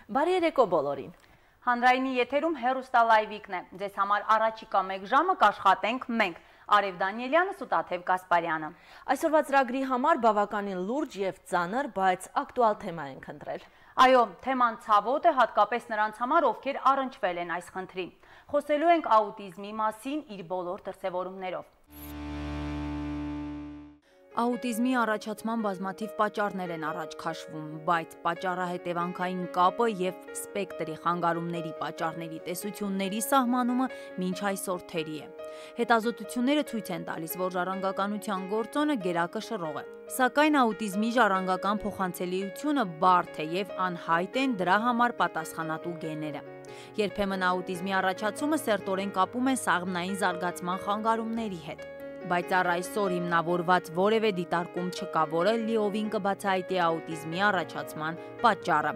Բարի երեկո բոլորին։ Հանրայինի եթերում հեռուստալայվիկն է։ Ձեզ համար առաջիկա 1 ժամը կաշխատենք մենք, Արև Դանիելյանս ու Տաթև Կասպարյանը։ Այսօրվա ծրագրի համար բավականին լուրջ եւ ծանր, բայց ակտուալ թեմա ենք ընտրել։ Այո, թեման ցավոտ է հատկապես նրանց համար, ովքեր առնչվել են այս խնդրին։ Խոսելու ենք աուտիզմի մասին իր բոլոր դրսևորումներով։ Աուտիզմի առաջացման բազմաթիվ պատճառներ են առաջ քաշվում, բայց պատճառահետևանքային կապը եւ սպեկտրի խանգարումների պատճառների տեսությունների սահմանումը մինչ այսօր թերի է։ Հետազոտությունները ցույց են տալիս, որ ժառանգականության գործոնը գերակը շռող է։ Սակայն աուտիզմի ժառանգական փոխանցելիությունը բարդ է եւ անհայտ են դրա համար պատասխանատու գեները։ Երբեմն աուտիզմի առաջացումը սերտորեն կապում են սաղմնային զարգացման խանգարումների հետ։ Բայց առ այսօր հիմնավորված որևէ դիտարկում չկա, որը լիովին կբացահայտի աուտիզմի առաջացման պատճառը։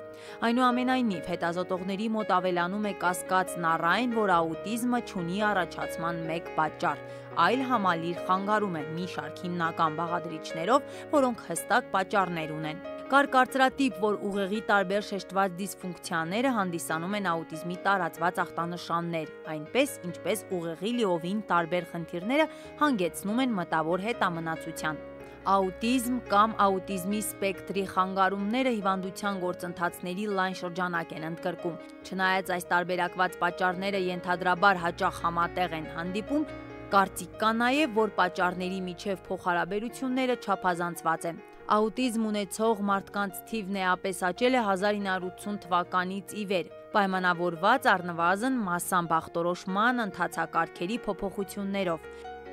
Այնուամենայնիվ, հետազոտողների մոտ ավելանում է կասկածն առ այն, որ աուտիզմը չունի առաջացման մեկ պատճառ, այլ համալիր խանգարում է մի շարք հիմնական բաղադրիչներով, որոնք հստակ պատճառներ ունեն։ Կար կարծրատիպ, որ ուղեղի տարբեր շեշտված դիսֆունկցիաները հանդիսանում են աուտիզմի տարածված ախտանշաններ, այնպես ինչպես ուղեղի լիովին տարբեր խնդիրները հանգեցնում են մտավոր հետամնացության։ Աուտիզմ կամ աուտիզմի սպեկտրի խանգարումները հիվանդության գործընթացների լայն շրջանակ են ընդգրկում։ Չնայած այս տարբերակված պատճառները ենթադրաբար հաճախ համատեղ են հանդիպում, կարծիք կա նաև, որ պատճառների միջև փոխհարաբերությունները չափազանցված են։ Աուտիզմ ունեցող մարդկանց թիվն էապես աճել է 1980 թվականից ի վեր, պայմանավորված առնվազն մասամբ ախտորոշման ընթացակարգերի փոփոխություններով։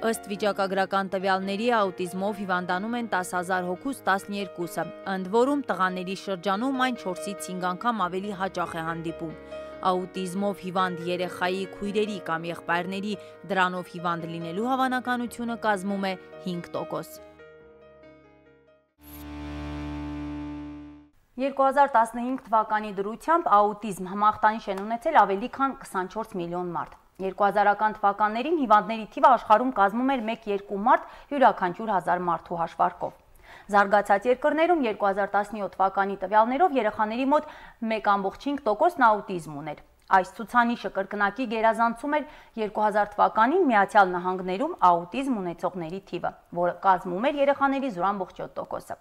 Ըստ վիճակագրական տվյալների աուտիզմով հիվանդանում են 10,000 հոգուց 12-ը, ընդ որում տղաների շրջանում այն 4-ից 5 անգամ ավելի հաճախ է հանդիպում։ Աուտիզմով հիվանդ երեխայի քույրերի կամ եղբայրների դրանով հիվանդ լինելու հավանականությունը կազմում է 5%։ 2015 թվականի դրությամբ աուտիզմ համախտանիշ են ունեցել ավելի քան 24 միլիոն մարդ։ 2000-ական թվականներին հիվանդների թիվը աշխարհում կազմում էր 1-2 մարդ յուրաքանչյուր 1000 մարդու հաշվարկով։ Զարգացած երկրներում 2017 թվականի տվյալներով երեխաների մոտ 1,5%-ն աուտիզմ ուներ։ Այս ցուցանիշը կրկնակի գերազանցում էր 2000 թվականին Միացյալ Նահանգներում աուտիզմ ունեցողների թիվը, որը կազմում էր երեխաների 0,7%-ը։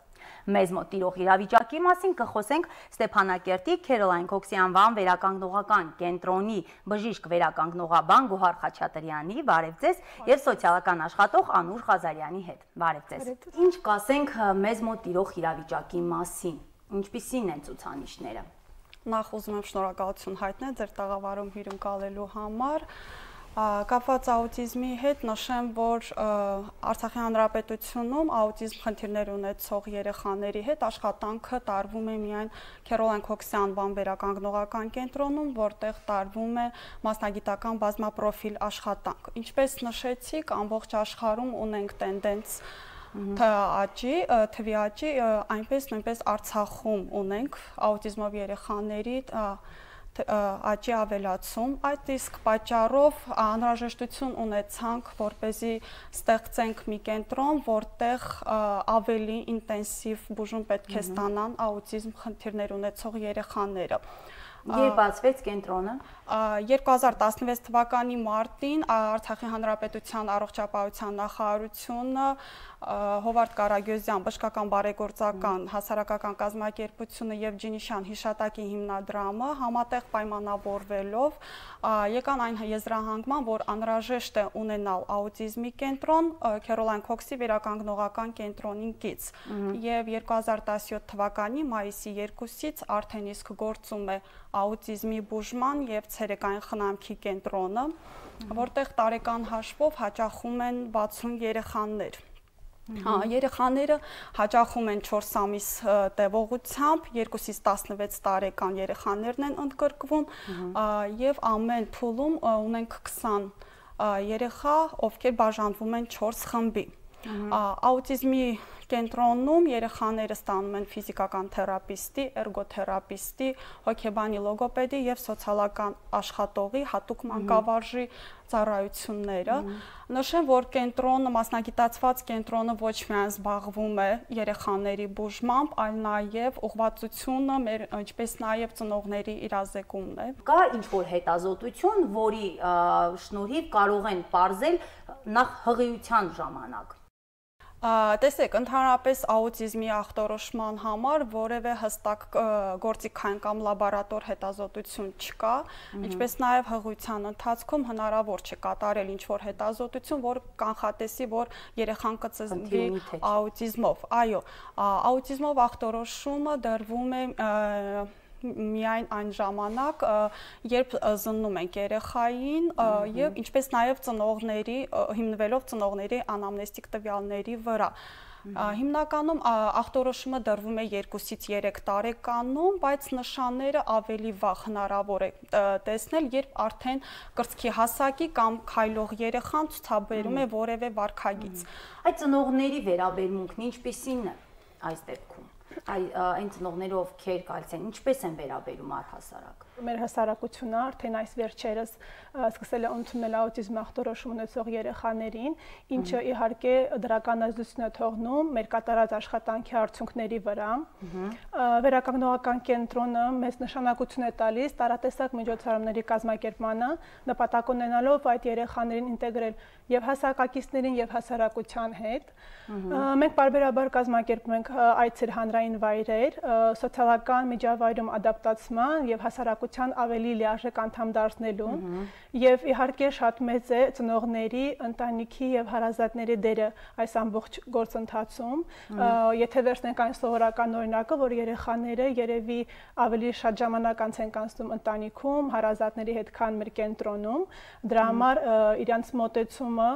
Մեզ մոտ տիրող իրավիճակի մասին կխոսենք Ստեփանակերտի Քերոլայն Քոքսի անվան վերականգնողական կենտրոնի բժիշկ վերականգնողաբան Գոհար Խաչատրյանի, բարև ձեզ, եւ սոցիալական աշխատող Անուր Ղազարյանի հետ։ Բարև ձեզ։ Ինչ կասենք մեզ մոտ տիրող իրավիճակի մասին։ Ինչպիսին են ցուցանիշները։ Նախ ուզում եմ շնորհակալություն հայտնել ձեր տաղավարում հյուրընկալելու համար։ Կապված աուտիզմի հետ նշեմ, որ Արցախի Հանրապետությունում աուտիզմ խնդիրներ ունեցող երեխաների հետ աշխատանքը տարվում է միայն Քերոլայն Քոքսի անվան վերականգնողական կենտրոնում, որտեղ տարվում է մասնագիտական բազմապրոֆիլ աշխատանք։ Ինչպես նշեցիք, ամբողջ աշխարհում ունենք տենդենց թվի աճի, այնպես նույնպես Արցախում ունենք աուտիզմով երեխաների աճի ավելացում։ Այդ իսկ պատճառով անհրաժեշտություն ունեցանք, որպեսզի ստեղծենք մի կենտրոն, որտեղ ավելի ինտենսիվ բուժում պետք է ստանան աուտիզմ խնդիրներ ունեցող երեխաները։ Երբ բացվեց կենտրոնը։ 2016 թվականի մարտին Արցախի Հանրապետության առողջապահության նախարարությունը Հովարդ Կարագյոզյան բժշկական բարեգործական հասարակական կազմակերպությունը եւ Ջինիշյան հիշատակի հիմնադրամը համատեղ պայմանավորվելով եկան այն եզրահանգման, որ անհրաժեշտ է ունենալ աուտիզմի կենտրոն Քերոլայն Քոքսի վերականգնողական կենտրոնին կից։ Եվ 2017 թվականի մայիսի 2-ից արդեն իսկ գործում է աուտիզմի բուժման եւ ցերեկային խնամքի կենտրոնը, որտեղ տարեկան հաշվով հաճախում են 60 երեխաներ։ Երեխաները հաճախում են 4 ամիս տևողությամբ, 2-ից 16 տարեկան երեխաներն են ընդգրկվում եւ ամեն փուլում ունենք 20 երեխա, ովքեր բաժանվում են 4 խմբի։ Աուտիզմի կենտրոնում երեխաները ստանում են ֆիզիկական թերապիստի, էրգոթերապիստի, հոգեբանի լոգոպեդի եւ սոցիալական աշխատողի հատուկ մանկավարժի ծառայությունները։ Նշեմ, որ կենտրոնը, մասնագիտացված կենտրոնը ոչ միայն զբաղվում է երեխաների բուժմամբ, այլ նաեւ ուղղվածությունը, ինչպես նաեւ ծնողների իրազեկումն է։ Կա ինչ-որ հետազոտություն, որի շնորհիվ կարող են պարզել նախ հղիության ժամանակ։ Տեսեք, ընդհանրապես աուտիզմի ախտորոշման համար որևէ հստակ գործիքային կամ լաբորատոր հետազոտություն չկա, ինչպես նաև հղիության ընթացքում հնարավոր չէ կատարել ինչ-որ հետազոտություն, որ կանխատեսի, որ երեխան կծնվի աուտիզմով։ Այո, աուտիզմով ախտորոշումը դրվում է միայն այն ժամանակ, երբ զննում ենք երեխային եւ ինչպես նաեւ ծնողների, հիմնվելով ծնողների անամնեստիկ տվյալների վրա։ Հիմնականում ախտորոշումը դրվում է 2-ից 3 տարեկանում, բայց նշանները ավելի վաղ հնարավոր է տեսնել, երբ արդեն կրծքի հասակի կամ քայլող երեխան ցուցաբերում է որևէ վարքագիծ։ Այդ ծնողների վերաբերմունքն ինչպիսին է այս դեպքում։ Այն ծնողները, ովքեր գալիս են, ինչպես են վերաբերում առհասարակ։ Մեր հասարակությունը արդեն այս վերջերս սկսել է ընդունել աուտիզմ ախտորոշում ունեցող երեխաներին, ինչը իհարկե դրական ազդեցություն է թողնում մեր կատարած աշխատանքի արդյունքների վրա։ Վերականգնողական կենտրոնը մեծ նշանակություն է տալիս տարատեսակ միջոցառումների կազմակերպմանը, նպատակ ունենալով այդ երեխաներին ինտեգրել եւ հասակակիցներին եւ հասարակության հետ։ Մենք պարբերաբար կազմակերպում ենք այցեր հանրային վայրեր, սոցիալական միջավայրում ադապտացման եւ հասարակության ավելի լիարժեք անդամ դարձնելու եւ իհարկե շատ մեծ է ծնողների, ընտանիքի եւ հարազատների դերը այս ամբողջ գործընթացում։ Եթե վերցնենք այն սովորական օրինակը, որ երեխաները երևի ավելի շատ ժամանակ անց են կանցնում ընտանիքում, հարազատների հետ, քան մեր կենտրոնում, դրա համար իրանց մոտեցումը,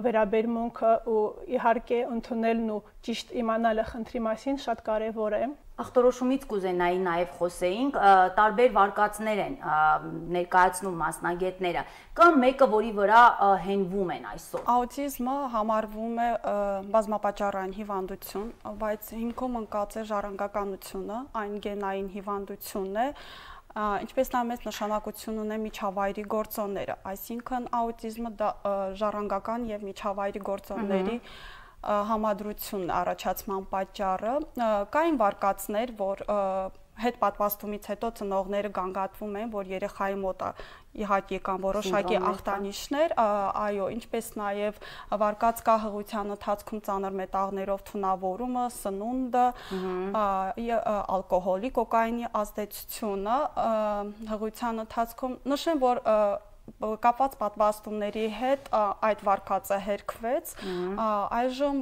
վերաբերմունքը ու իհարկե ընդունելն ու ճիշտ իմանալը խնդրի մասին շատ կարեւոր է։ Ախտորոշումից կուզենայի նաև խոսեինք, տարբեր վարկածներ են ներկայացնում մասնագետները, կամ մեկը, որի վրա հենվում են այսօր։ Աուտիզմը համարվում է բազմապատճառային հիվանդություն, բայց հիմքում ընկած է ժառանգականությունը, այն գենային հիվանդություն է, ինչպես նա մեծ նշանակություն ունի միջավայրի գործոնները, այսինքն աուտիզմը ժառանգական եւ միջավայրի գործոնների համադրությունն առաջացման պատճառը, կային վարկածներ, որ հետ պատվաստումից հետո ծնողները գանգատվում են, որ երեխայի մոտ իհարկե կան որոշակի ախտանիշներ, այո, ինչպես նաև վարկած կա հղիության ընթացքում ծանր մետաղներով թունավորումը, սնունդը, ալկոհոլի, կոկաինի ազդեցությունը հղիության ընթացքում, նշեմ, որ կապված պատվաստումների հետ այդ վարկածը հերքվեց, այժմ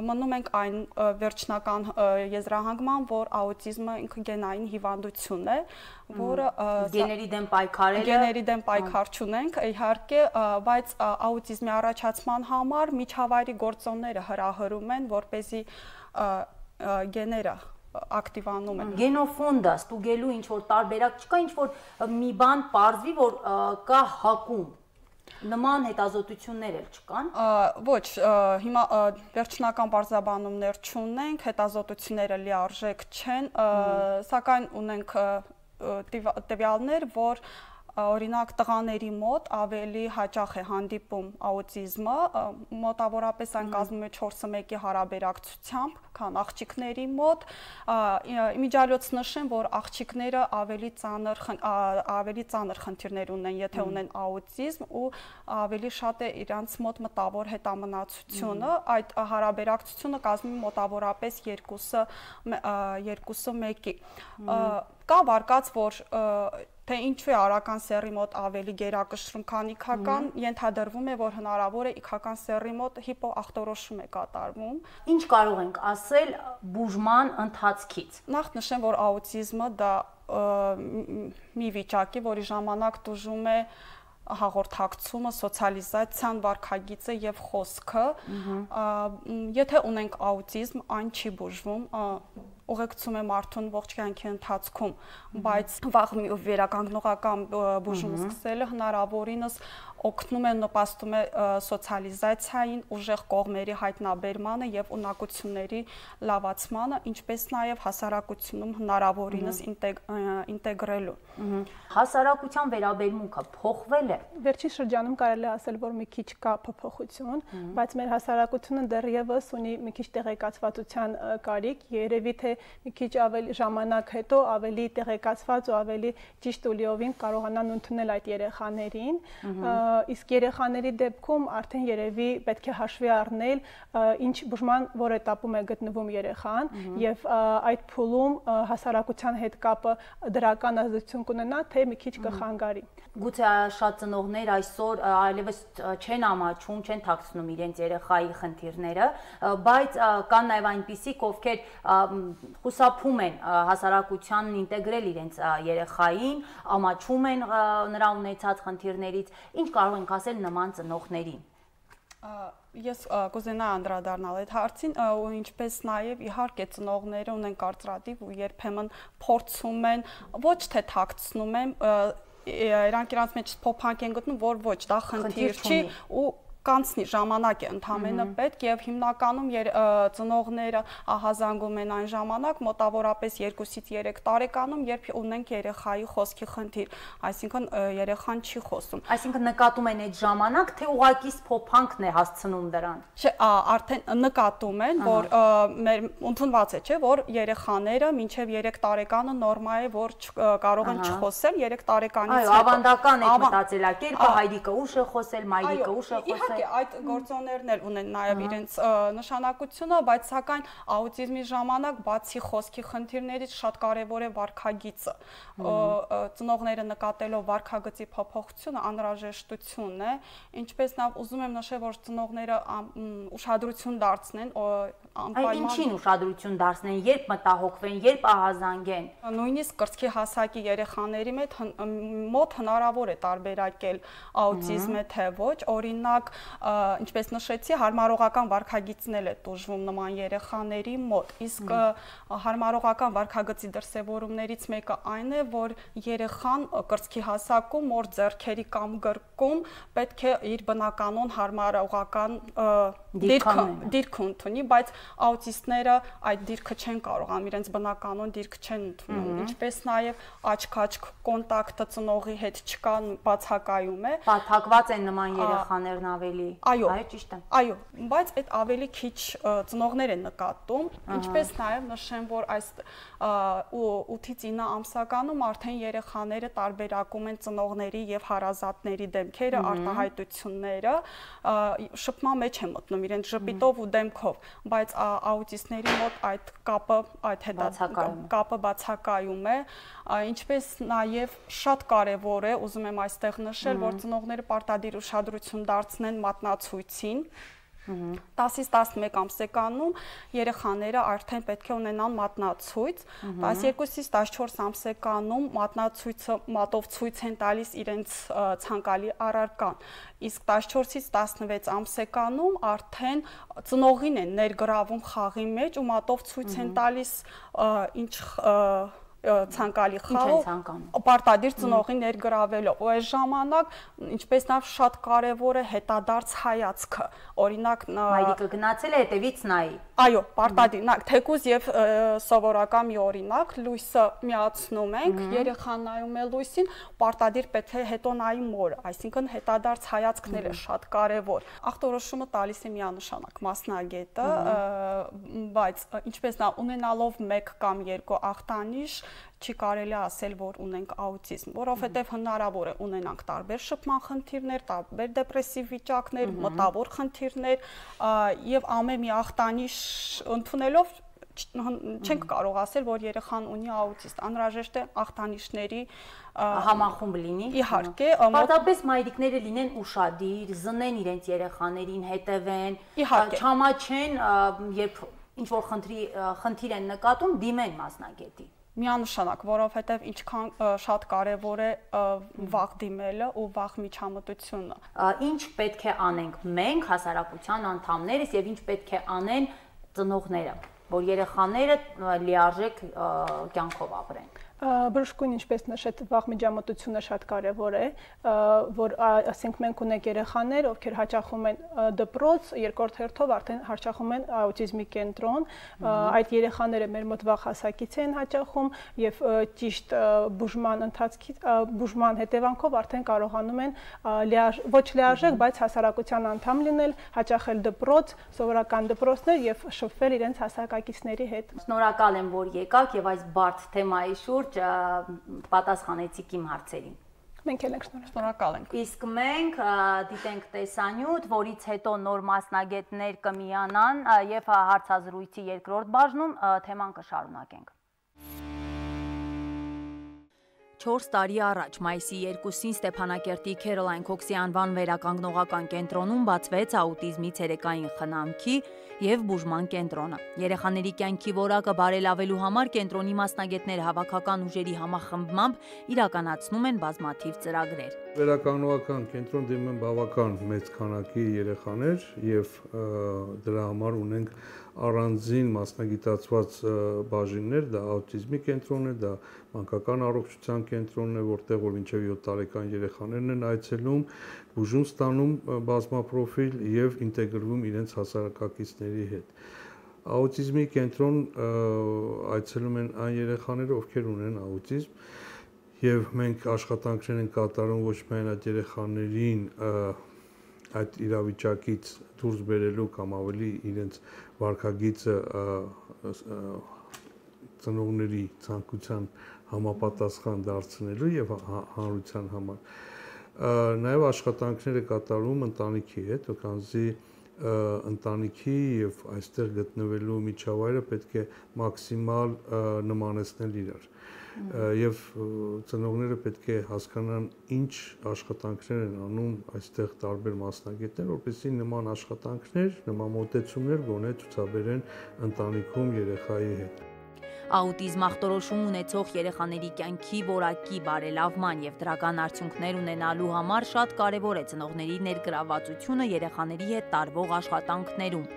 մնում ենք այն վերջնական եզրահանգման, որ աուտիզմը ինքը գենային հիվանդություն է, որը գեների դեմ պայքարելը գեների դեմ պայքար չունենք, իհարկե, բայց աուտիզմի առաջացման համար միջավայրի գործոնները հրահրում են, որպեսզի գեները ակտիվանում են։ Գենոֆոնդը ստուգելու ինչ որ տարբերակ չկա, ինչ որ մի բան պարզվի, որ կա հակում։ Նման հետազոտություններ էլ չկան։ Ոչ, հիմա վերջնական բարձրաբանումներ չունենք, հետազոտությունները լիարժեք չեն, սակայն ունենք տվյալներ, որ օրինակ տղաների մոտ ավելի հաճախ է հանդիպում աուտիզմը, մոտավորապես այն կազմում է 4:1-ի հարաբերակցությամբ, քան աղջիկների մոտ։ Իմիջիալոց նշեմ, որ աղջիկները ավելի ծանր խնդիրներ ունեն, եթե ունեն աուտիզմ ու ավելի շատ է իրանց մոտ մտավոր հետամնացությունը, այդ հարաբերակցությունը կազմում է մոտավորապես 2:1-ի։ Կա վարկած, որ թե ինչու է արական սեռի մոտ ավելի գերակշռում, քան իքական, ենթադրվում է, որ հնարավոր է իքական սեռի մոտ հիպոախտորոշում է կատարվում։ Ինչ կարող ենք ասել բուժման ընթացքից։ Նախ նշեմ, որ աուտիզմը դա մի վիճակ է, որի ժամանակ տուժում է հաղորդակցումը, սոցիալիզացիան, վարքագիծը եւ խոսքը։ Եթե ունենք աուտիզմ, այն չի բուժվում, ուղեկցում է մարդուն ողջ կյանքի ընթացքում, բայց վաղ վերականգնողական բուժում սկսելը հնարավորինս օգնում է նպաստում է սոցիալիզացիային, ուժեղ կողմերի հայտնաբերմանը եւ ունակությունների լավացմանը, ինչպես նաեւ հասարակությունում հնարավորինս ինտեգրելու։ Հասարակության վերաբերմունքը փոխվել է։ Վերջին շրջանում կարելի է ասել, որ մի քիչ կա փոփոխություն, բայց մեր հասարակությունը դեռևս ունի մի քիչ տեղեկացվածության կարիք, երևի թե մի քիչ ավելի ժամանակ հետո ավելի տեղեկացված ու ավելի ճիշտ ու լիովին կարողանան ընդունել այդ երեխաներին, իսկ երեխաների դեպքում արդեն երևի պետք է հաշվի առնել ինչ բուժման որ էտապում է գտնվում երեխան եւ այդ փուլում հասարակության հետ կապը դրական ազդեցություն կունենա թե մի քիչ կխանգարի։ Գուցե շատ ծնողներ այսօր այլևս չեն ամաչում, չեն թաքցնում իրենց երեխայի խնդիրները, բայց կան նաև այնպիսիք, ովքեր խուսափում են հասարակությանն ինտեգրել իրենց երեխային, ամաչում են նրա ունեցած խնդիրներից, ինչ կարող ենք ասել նման ծնողներին։ Ես կուզենայի անդրադառնալ այդ հարցին, ու ինչպես նաև իհարկե ծնողները ունեն կարծրատիպ ու երբեմն փորձում են ոչ թե թաքցնում են, իրանք իրանց մեջ փոփանք են գտնում, որ ոչ, դա խնդիր չի ու կանցնի ժամանակ է ընդամենը պետք եւ հիմնականում ծնողները ահազանգում են այն ժամանակ մոտավորապես 2-ից 3 տարեկանում, երբ ունենք երեխայի խոսքի խնդիր, այսինքն երեխան չի խոսում։ Այսինքն նկատում են այդ ժամանակ, թե ուղղակի փոփանքն է հասցնում դրան։ Չէ, արդեն նկատում են, որ մեր ընդունված է, չէ, որ երեխաները մինչև 3 տարեկանը նորմա է, որ կարող են չխոսել 3 տարեկանից հետո։ Այո, ավանդական է մտածելակերպը, հայրիկը ուշ է խոսել, մայրիկը ուշ է խոսել։ Այդ գործոններն էլ ունեն նաև իրենց նշանակությունը, բայց սակայն աուտիզմի ժամանակ բացի խոսքի խնդիրներից շատ կարևոր է վարքագիծը։ Ծնողները նկատելով վարքագծի փոփոխությունը անհրաժեշտություն է, ինչպես նաև ուզում եմ նշել, որ ծնողները ուշադրություն դարձնեն անպայման։ Ինչին ուշադրություն դարձնեն, երբ մտահոգվեն, երբ ահազանգեն։ Նույնիսկ կրծքի հասակի երեխաների մոտ հնարավոր է տարբերակել աուտիզմը թե ոչ, օրինակ ինչպես նշեցի, հարմարողական վարքագիծն է տուժվում նման երեխաների մոտ, իսկ հարմարողական վարքագծի դրսևորումներից մեկը այն է, որ երեխան կրծքի հասակում մոր ձեռքերի կամ գրկում պետք է իր բնականon հարմարողական դիրք ընդունի, բայց աուտիստները այդ դիրքը չեն կարողանում, իրենց բնականon դիրք չեն ընդունում, ինչպես նաև աչք-աչք կոնտակտը ծնողի հետ չկա, բացակայում է։ Փաթակված են նման երեխաներն ավելի։ Այո, ճիշտ է։ Այո, բայց այդ ավելի քիչ ծնողներ են նկատում, ինչպես նաև նշեմ, որ այս 8-ից 9 ամսականում արդեն երեխաները տարբերակում են ծնողների եւ հարազատների դեմքերը, արտահայտությունները, շփման մեջ են մտնում իրենց ժպիտով ու դեմքով, բայց աուտիստների մոտ այդ կապը բացակայում է, ինչպես նաև շատ կարևոր է, ուզում եմ այստեղ նշել, որ ծնողները պարտադիր ուշադրություն դարձնեն մատնացույցին, 10-ից 11 ամսեկանում երեխաները արդեն պետք է ունենան մատնացույց, 12-ից 14 ամսեկանում մատնացույցը մատով ցույց են տալիս իրենց ցանկալի առարկան, իսկ 14-ից 16 ամսեկանում արդեն ծնողին են ներգրավում խաղի մեջ ու մատով ցույց են տալիս ինչ ցանկալի խաղ պարտադիր ծնողին ներգրավելով, ու այս ժամանակ ինչպես նաև շատ կարևոր է հետադարձ հայացքը, օրինակ մայրիկը գնացել է հետևից նայի։ Այո, պարտադիր, թեկուզ եւ սովորական մի օրինակ, լույսը միացնում ենք, երեխան նայում է լույսին, պարտադիր պետք է հետո նայի մորը, այսինքն հետադարձ հայացքն է շատ կարևոր։ Ախտորոշումը տալիս է միանշանակ մասնագետը, բայց ինչպես նա ունենալով 1 կամ 2 ախտանիշ չի կարելի ասել, որ ունենք աուտիզմ, որովհետև հնարավոր է ունենանք տարբեր շփման խնդիրներ, տարբեր դեպրեսիվ վիճակներ, մտավոր խնդիրներ եւ ամեն մի ախտանիշ ընդունելով չենք կարող ասել, որ երեխան ունի աուտիստ, անհրաժեշտ է ախտանիշների համախումբ լինի։ Իհարկե, պարզապես մայրիկները լինեն ուշադիր, զնեն իրենց երեխաներին, հետևեն, չամաչեն, երբ ինչ-որ խնդիր են նկատում, դիմեն մասնագետի։ Միանշանակ, որովհետև ինչքան շատ կարևոր է վաղ դիմելը ու վաղ միջամտությունը։ Ինչ պետք է անենք մենք, հասարակության անդամներս, եւ ինչ պետք է անեն ծնողները։ որ երեխաները լիարժեք կյանքով ապրեն։ Բժշկույն ինչպես նշեց, վաղ միջամտությունը շատ կարևոր է, որ ասենք մենք ունենք երեխաներ, ովքեր հաճախում են դպրոց, երկրորդ հերթով արդեն հաճախում են աուտիզմի կենտրոն, այդ երեխաները մեր մոտ վաղ հասակից են հաճախում եւ ճիշտ բուժման հետևանքով արդեն կարողանում են ոչ լիարժեք, բայց հասարակության անդամ լինել, հաճախել դպրոց, սովորական դպրոցներ եւ շփվել իրենց հասակակիցների հետ։ Շնորհակալ եմ, որ եկաք եւ այս բարդ թեմայի շուրջ պատասխանեցիք իմ հարցերին։ Մենք էլ ենք շնորհակալ ենք։ Իսկ մենք դիտենք տեսանյութ, որից հետո նոր մասնագետներ կմիանան եւ հարցազրույցի երկրորդ բաժնում թեման կշարունակենք։ 4 տարի առաջ մայիսի 2-ին Ստեփանակերտի Քերոլայն Քոքսի անվան վերականգնողական կենտրոնում բացվեց աուտիզմի ցերեկային խնամքի եւ բուժման կենտրոնը։ Երեխաների կյանքի որակը բարելավելու համար կենտրոնի մասնագետները հավաքական ուժերի համախմբմամբ իրականացնում են բազմաթիվ ծրագրեր։ Վերականգնողական կենտրոն դիմում են բավական մեծ քանակի երեխաներ եւ դրա համար ունենք առանձին մասնագիտացված բաժիններ, դա աուտիզմի կենտրոնն է, դա մանկական առողջության կենտրոնն է, որտեղ որ մինչև 7 տարեկան երեխաներն են այցելում, բուժում ստանում բազմապրոֆիլ եւ ինտեգրվում իրենց հասարակակիցների հետ։ Աուտիզմի կենտրոն այցելում են այն երեխաները, ովքեր ունեն աուտիզմ, եւ մենք աշխատանքներ ենք կատարում ոչ միայն այդ երեխաներին այդ իրավիճակից դուրս բերելու կամ ավելի իրենց վարքագիծը ծնողների ցանկության համապատասխան դարձնելու եւ հանրության համար նաեւ աշխատանքները կատարում ընտանիքի հետ, քանզի ընտանիքի եւ այստեղ գտնվելու միջավայրը պետք է մաքսիմալ նմանեցնել իրար եւ ծնողները պետք է հասկանան ինչ աշխատանքներ են անում այստեղ տարբեր մասնագետներ, որպեսզի նման աշխատանքներ, նման մոտեցումներ գոնե ցուցաբերեն ընտանիքում երեխայի հետ։ Աուտիզմ ախտորոշում ունեցող երեխաների կյանքի որակի բարելավման եւ դրական արդյունքներ ունենալու համար շատ կարեւոր է ծնողների ներգրավվածությունը երեխաների հետ տարվող աշխատանքներում։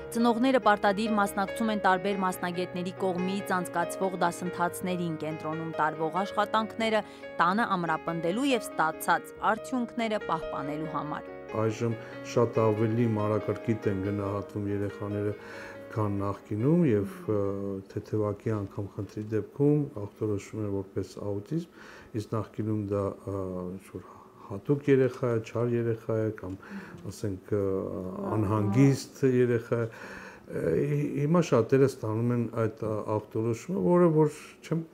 Ծնողները պարտադիր մասնակցում են տարբեր մասնագետների կողմից անցկացվող դասընթացներին, կենտրոնում տարվող աշխատանքները տանը ամրապնդելու եւ ստացած արդյունքները պահպանելու համար։ Այժմ շատ ավելի մանրակրկիտ են գնահատվում երեխաները քան նախկինում եւ թեթևակի անգամ խնդրի դեպքում ախտորոշում են որպես աուտիզմ, իսկ նախկինում դա հատուկ երեխա է, չար երեխա է կամ ասենք անհանգիստ երեխա է։ Հիմա շատերը ստանում են այդ ախտորոշումը, որը որ չեմ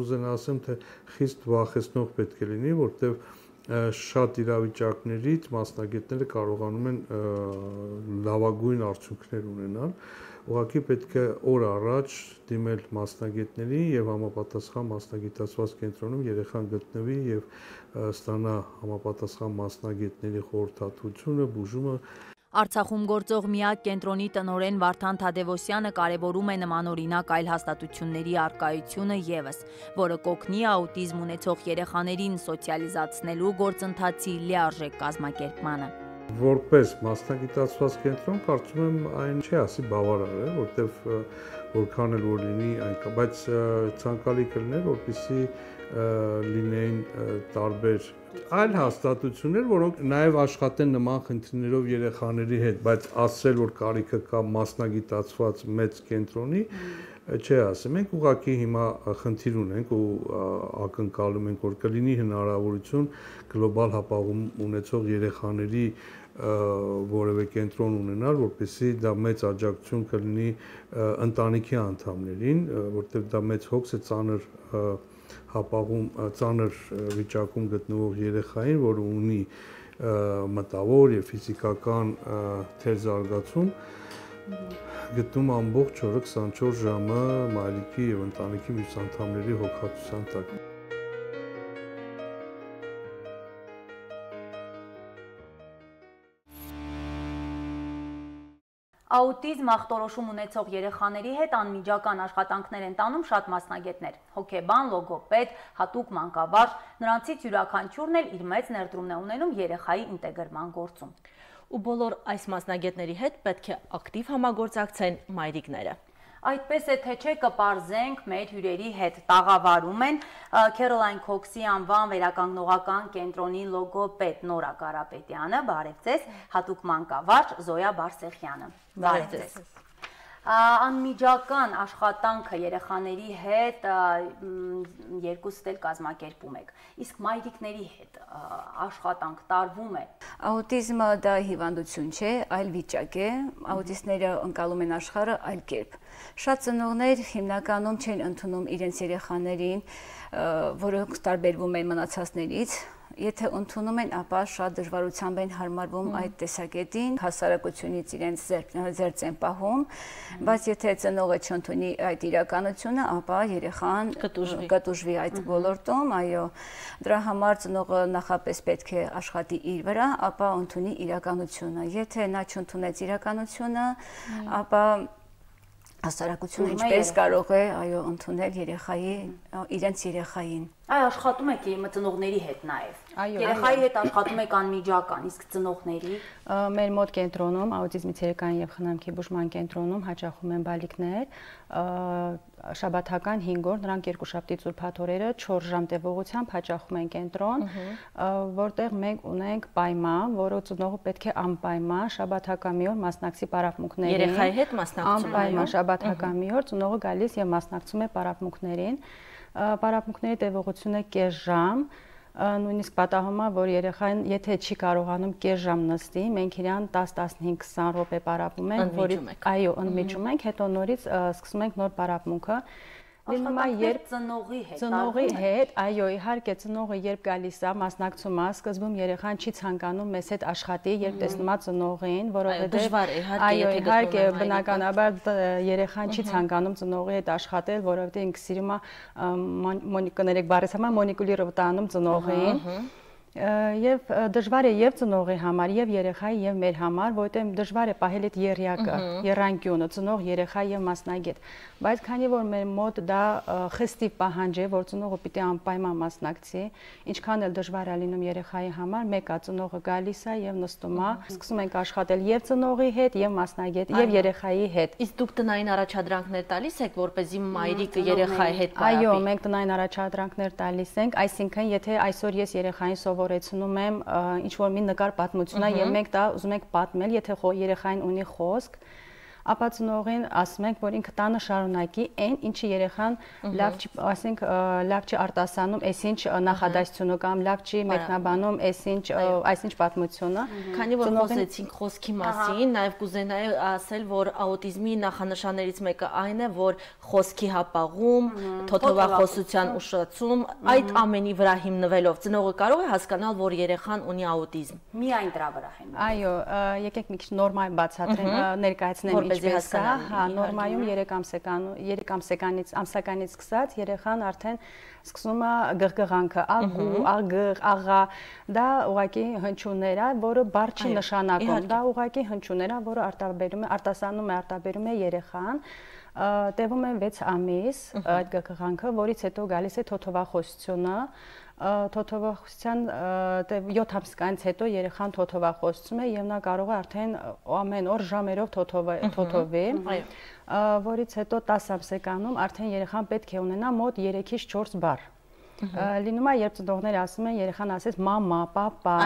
ուզենա ասեմ, թե խիստ վախեցնող պետք է լինի, որտեղ շատ իրավիճակներից մասնագետները կարողանում են լավագույն արդյունքներ ունենալ։ Ուղղակի պետք է օր առաջ դիմել մասնագետներին եւ համապատասխան մասնագիտացված կենտրոնում երեխան գտնվի եւ ստանա համապատասխան մասնագետների խորհրդատվությունը, բուժումը։ Արցախում գործող միակ կենտրոնի տնօրեն Վարդան Թադևոսյանը կարևորում է նմանօրինակ այլ հաստատությունների առկայությունը եւս, որը կօգնի աուտիզմ ունեցող երեխաներին սոցիալիզացնելու գործընթացի լիարժեք կազմակերպմանը։ Որպես մասնագիտացված կենտրոն կարծում եմ այն չի ասի բավարար է, որտեվ որքան էլ որ լինի այնքան, բայց ցանկալի կլիներ, որպեսզի լինեին տարբեր այլ հաստատություններ, որոնք նաև աշխատեն նման խնդիրներով երեխաների հետ, բայց ասել, որ կարիքը կա մասնագիտացված մեծ կենտրոնի, չէ ասեմ, մենք ուղղակի հիմա խնդիր ունենք ու ակնկալում ենք, որ կլինի հնարավորություն գլոբալ հապաղում ունեցող երեխաների որևէ կենտրոն ունենալ, որպեսզի դա մեծ աջակցություն կլինի ընտանիքի անդամներին, որտեղ դա մեծ հոգս է ծանր հապաղում, ծանր վիճակում գտնվող երեխային, որը ունի մտավոր եւ ֆիզիկական թեր զարգացում, գտնում ամբողջ օրը 24 ժամը մայրիկի եւ ընտանիքի մյուս անդամների հոգացության տակ։ Աուտիզմ ախտորոշում ունեցող երեխաների հետ անմիջական աշխատանքներ են տանում շատ մասնագետներ, հոգեբան, լոգոպեդ, հատուկ մանկավարժ, նրանցից յուրաքանչյուրն էլ իր մեծ ներդրումն է ունենում երեխայի ինտեգրման գործում։ Ու բոլոր այս մասնագետների հետ պետք է ակտիվ համագործակցեն մայրիկները։ Այդպես է թե չէ կպարզենք մեր հյուրերի հետ տաղավարում են Քերոլայն Քոքսի անվան վերականգնողական կենտրոնի լոգոպեդ Նորա Կարապետյանը, բարև ձեզ, հատուկ մանկավարժ Զոյա Բարսեղյանը, բարև ձեզ։ Անմիջական աշխատանքը երեխաների հետ երկուստ էլ կազմակերպում եք, իսկ մայրիկների հետ աշխատանք տարվում է։ Աուտիզմը դա հիվանդություն չէ, այլ վիճակ է, աուտիստները ընկալում են աշխարհը այլ կերպ։ Շատ ծնողներ հիմնականում չեն ընդունում իրենց երեխաներին, որոնք տարբերվում են մնացածներից, եթե ընդունում են, ապա շատ դժվարությամբ են հարմարվում այդ տեսակետին, հասարակությունից իրենց զերծ են պահում, բայց եթե ծնողը չընդունի այդ իրականությունը, ապա երեխան կտուժվի այդ ոլորտում, այո, դրա համար ծնողը նախապես պետք է աշխատի իր վրա, ապա ընդունի իրականությունը, եթե նա չընդունեց իրականությունը, ապա հասարակությունը ինչպես կարող է, այո, ընդունել իրենց երեխային։ Այ աշխատում եք ծնողների հետ նաև։ Երեխայի հետ աշխատում եք անմիջական, իսկ ծնողների։ Մեր մոտ կենտրոնում, աուտիզմի ցերեկային եւ խնամքի բուժման կենտրոնում հաճախում են բալիկներ, շաբաթական 5 օր, նրանք երկուշաբթի ծուրփաթ օրերը 4 ժամ տևողությամբ հաճախում են կենտրոն, որտեղ մենք ունենք պայման, որը ծնողը պետք է անպայման շաբաթական մի օր մասնակցի պարապմունքներին։ Երեխայի հետ մասնակցում է։ Անպայման շաբաթական մի օր ծնողը գալիս եւ մասնակցում է պարապմունքներին։ Պարապմունքների տևողությունը կես ժամ, նույնիսկ պատահում է, որ երեխան եթե չի կարողանում կես ժամ նստի, մենք իրան 10-15-20 րոպե պարապում ենք, որից այո, ընդմիջում ենք, հետո նորից սկսում ենք նոր պարապմունքը։ Երբ ծնողի հետ, այո, իհարկե ծնողը երբ գալիս է, մասնակցում է, սկզբում երեխան չի ցանկանում մեզ հետ աշխատի, երբ տեսնում է ծնողին, որովհետև այո, իհարկե բնականաբար երեխան չի ցանկանում ծնողի հետ աշխատել, որովհետև ինքը սիրում է կներեք բառից համար մոնիկուլիրով տանում ծնողին։ Եվ դժվար է եւ ծնողի համար, եւ երեխայի եւ մեր համար, որովհետեւ դժվար է պահել այդ եռանկյունը, ծնող, երեխա եւ մասնագետ։ Բայց քանի որ մեր մոտ դա խստիվ պահանջ է, որ ծնողը պիտի անպայման մասնակցի, ինչքան էլ դժվար է լինում երեխայի համար, մեկը ծնողը գալիս է եւ նստում է, սկսում ենք աշխատել եւ ծնողի հետ, եւ մասնագետ, եւ երեխայի հետ։ Իսկ դուք տնային առաջադրանքներ տալիս եք, որպեսզի մայրիկը երեխայի հետ պարապի։ Այո, մենք տնային առաջադրանքներ տալիս ենք, այսինքն եթե այսօր ես երեխային սովորեցնում եմ ինչ-որ մի նկար պատմություն եւ մենք դա ուզում ենք պատմել, եթե երեխային ունի խոսք, ապա ծնողին ասում ենք, որ ինքը տանը շարունակի այն, ինչը երեխան լավ չի արտասանում, այսինչ նախադասությունը կամ լավ չի մեկնաբանում, այսինչ պատմությունը։ Քանի որ խոսեցինք խոսքի մասին, նաև կուզենայի ասել, որ աուտիզմի նախանշաններից մեկը այն է, որ խոսքի հապաղում, թոթովախոսության ուշացում, այդ ամենի վրա հիմնվելով ծնողը կարող է հասկանալ, որ երեխան ունի աուտիզմ։ Միայն դրա վրա հիմնվելով։ Այո, եկեք մի քիչ նորմալ բացատրեմ, ներկայացնեմ ինչպես է, հա, նորմայում 3 ամսականից սկսած երեխան արդեն սկսում է գղգղանքը, ագու, ագղ, աղա, դա ուղղակի հնչյուններ է, որը բառ չի նշանակում, դա ուղղակի հնչյուններ է, որը արտաբերում է երեխան, տևում է 6 ամիս այդ գղգղանքը, որից հետո գալիս է թոթովախոսությունը, թոթովախոսության 7 ամսկանից հետո երեխան թոթովախոսում է եւ նա կարող է արդեն ամեն օր ժամերով թոթովի, որից հետո 10 ամսեկանում արդեն երեխան պետք է ունենա մոտ 3-ից 4 բառ։ Լինում է, երբ ծնողները ասում են, երեխան ասես մամա, պապա,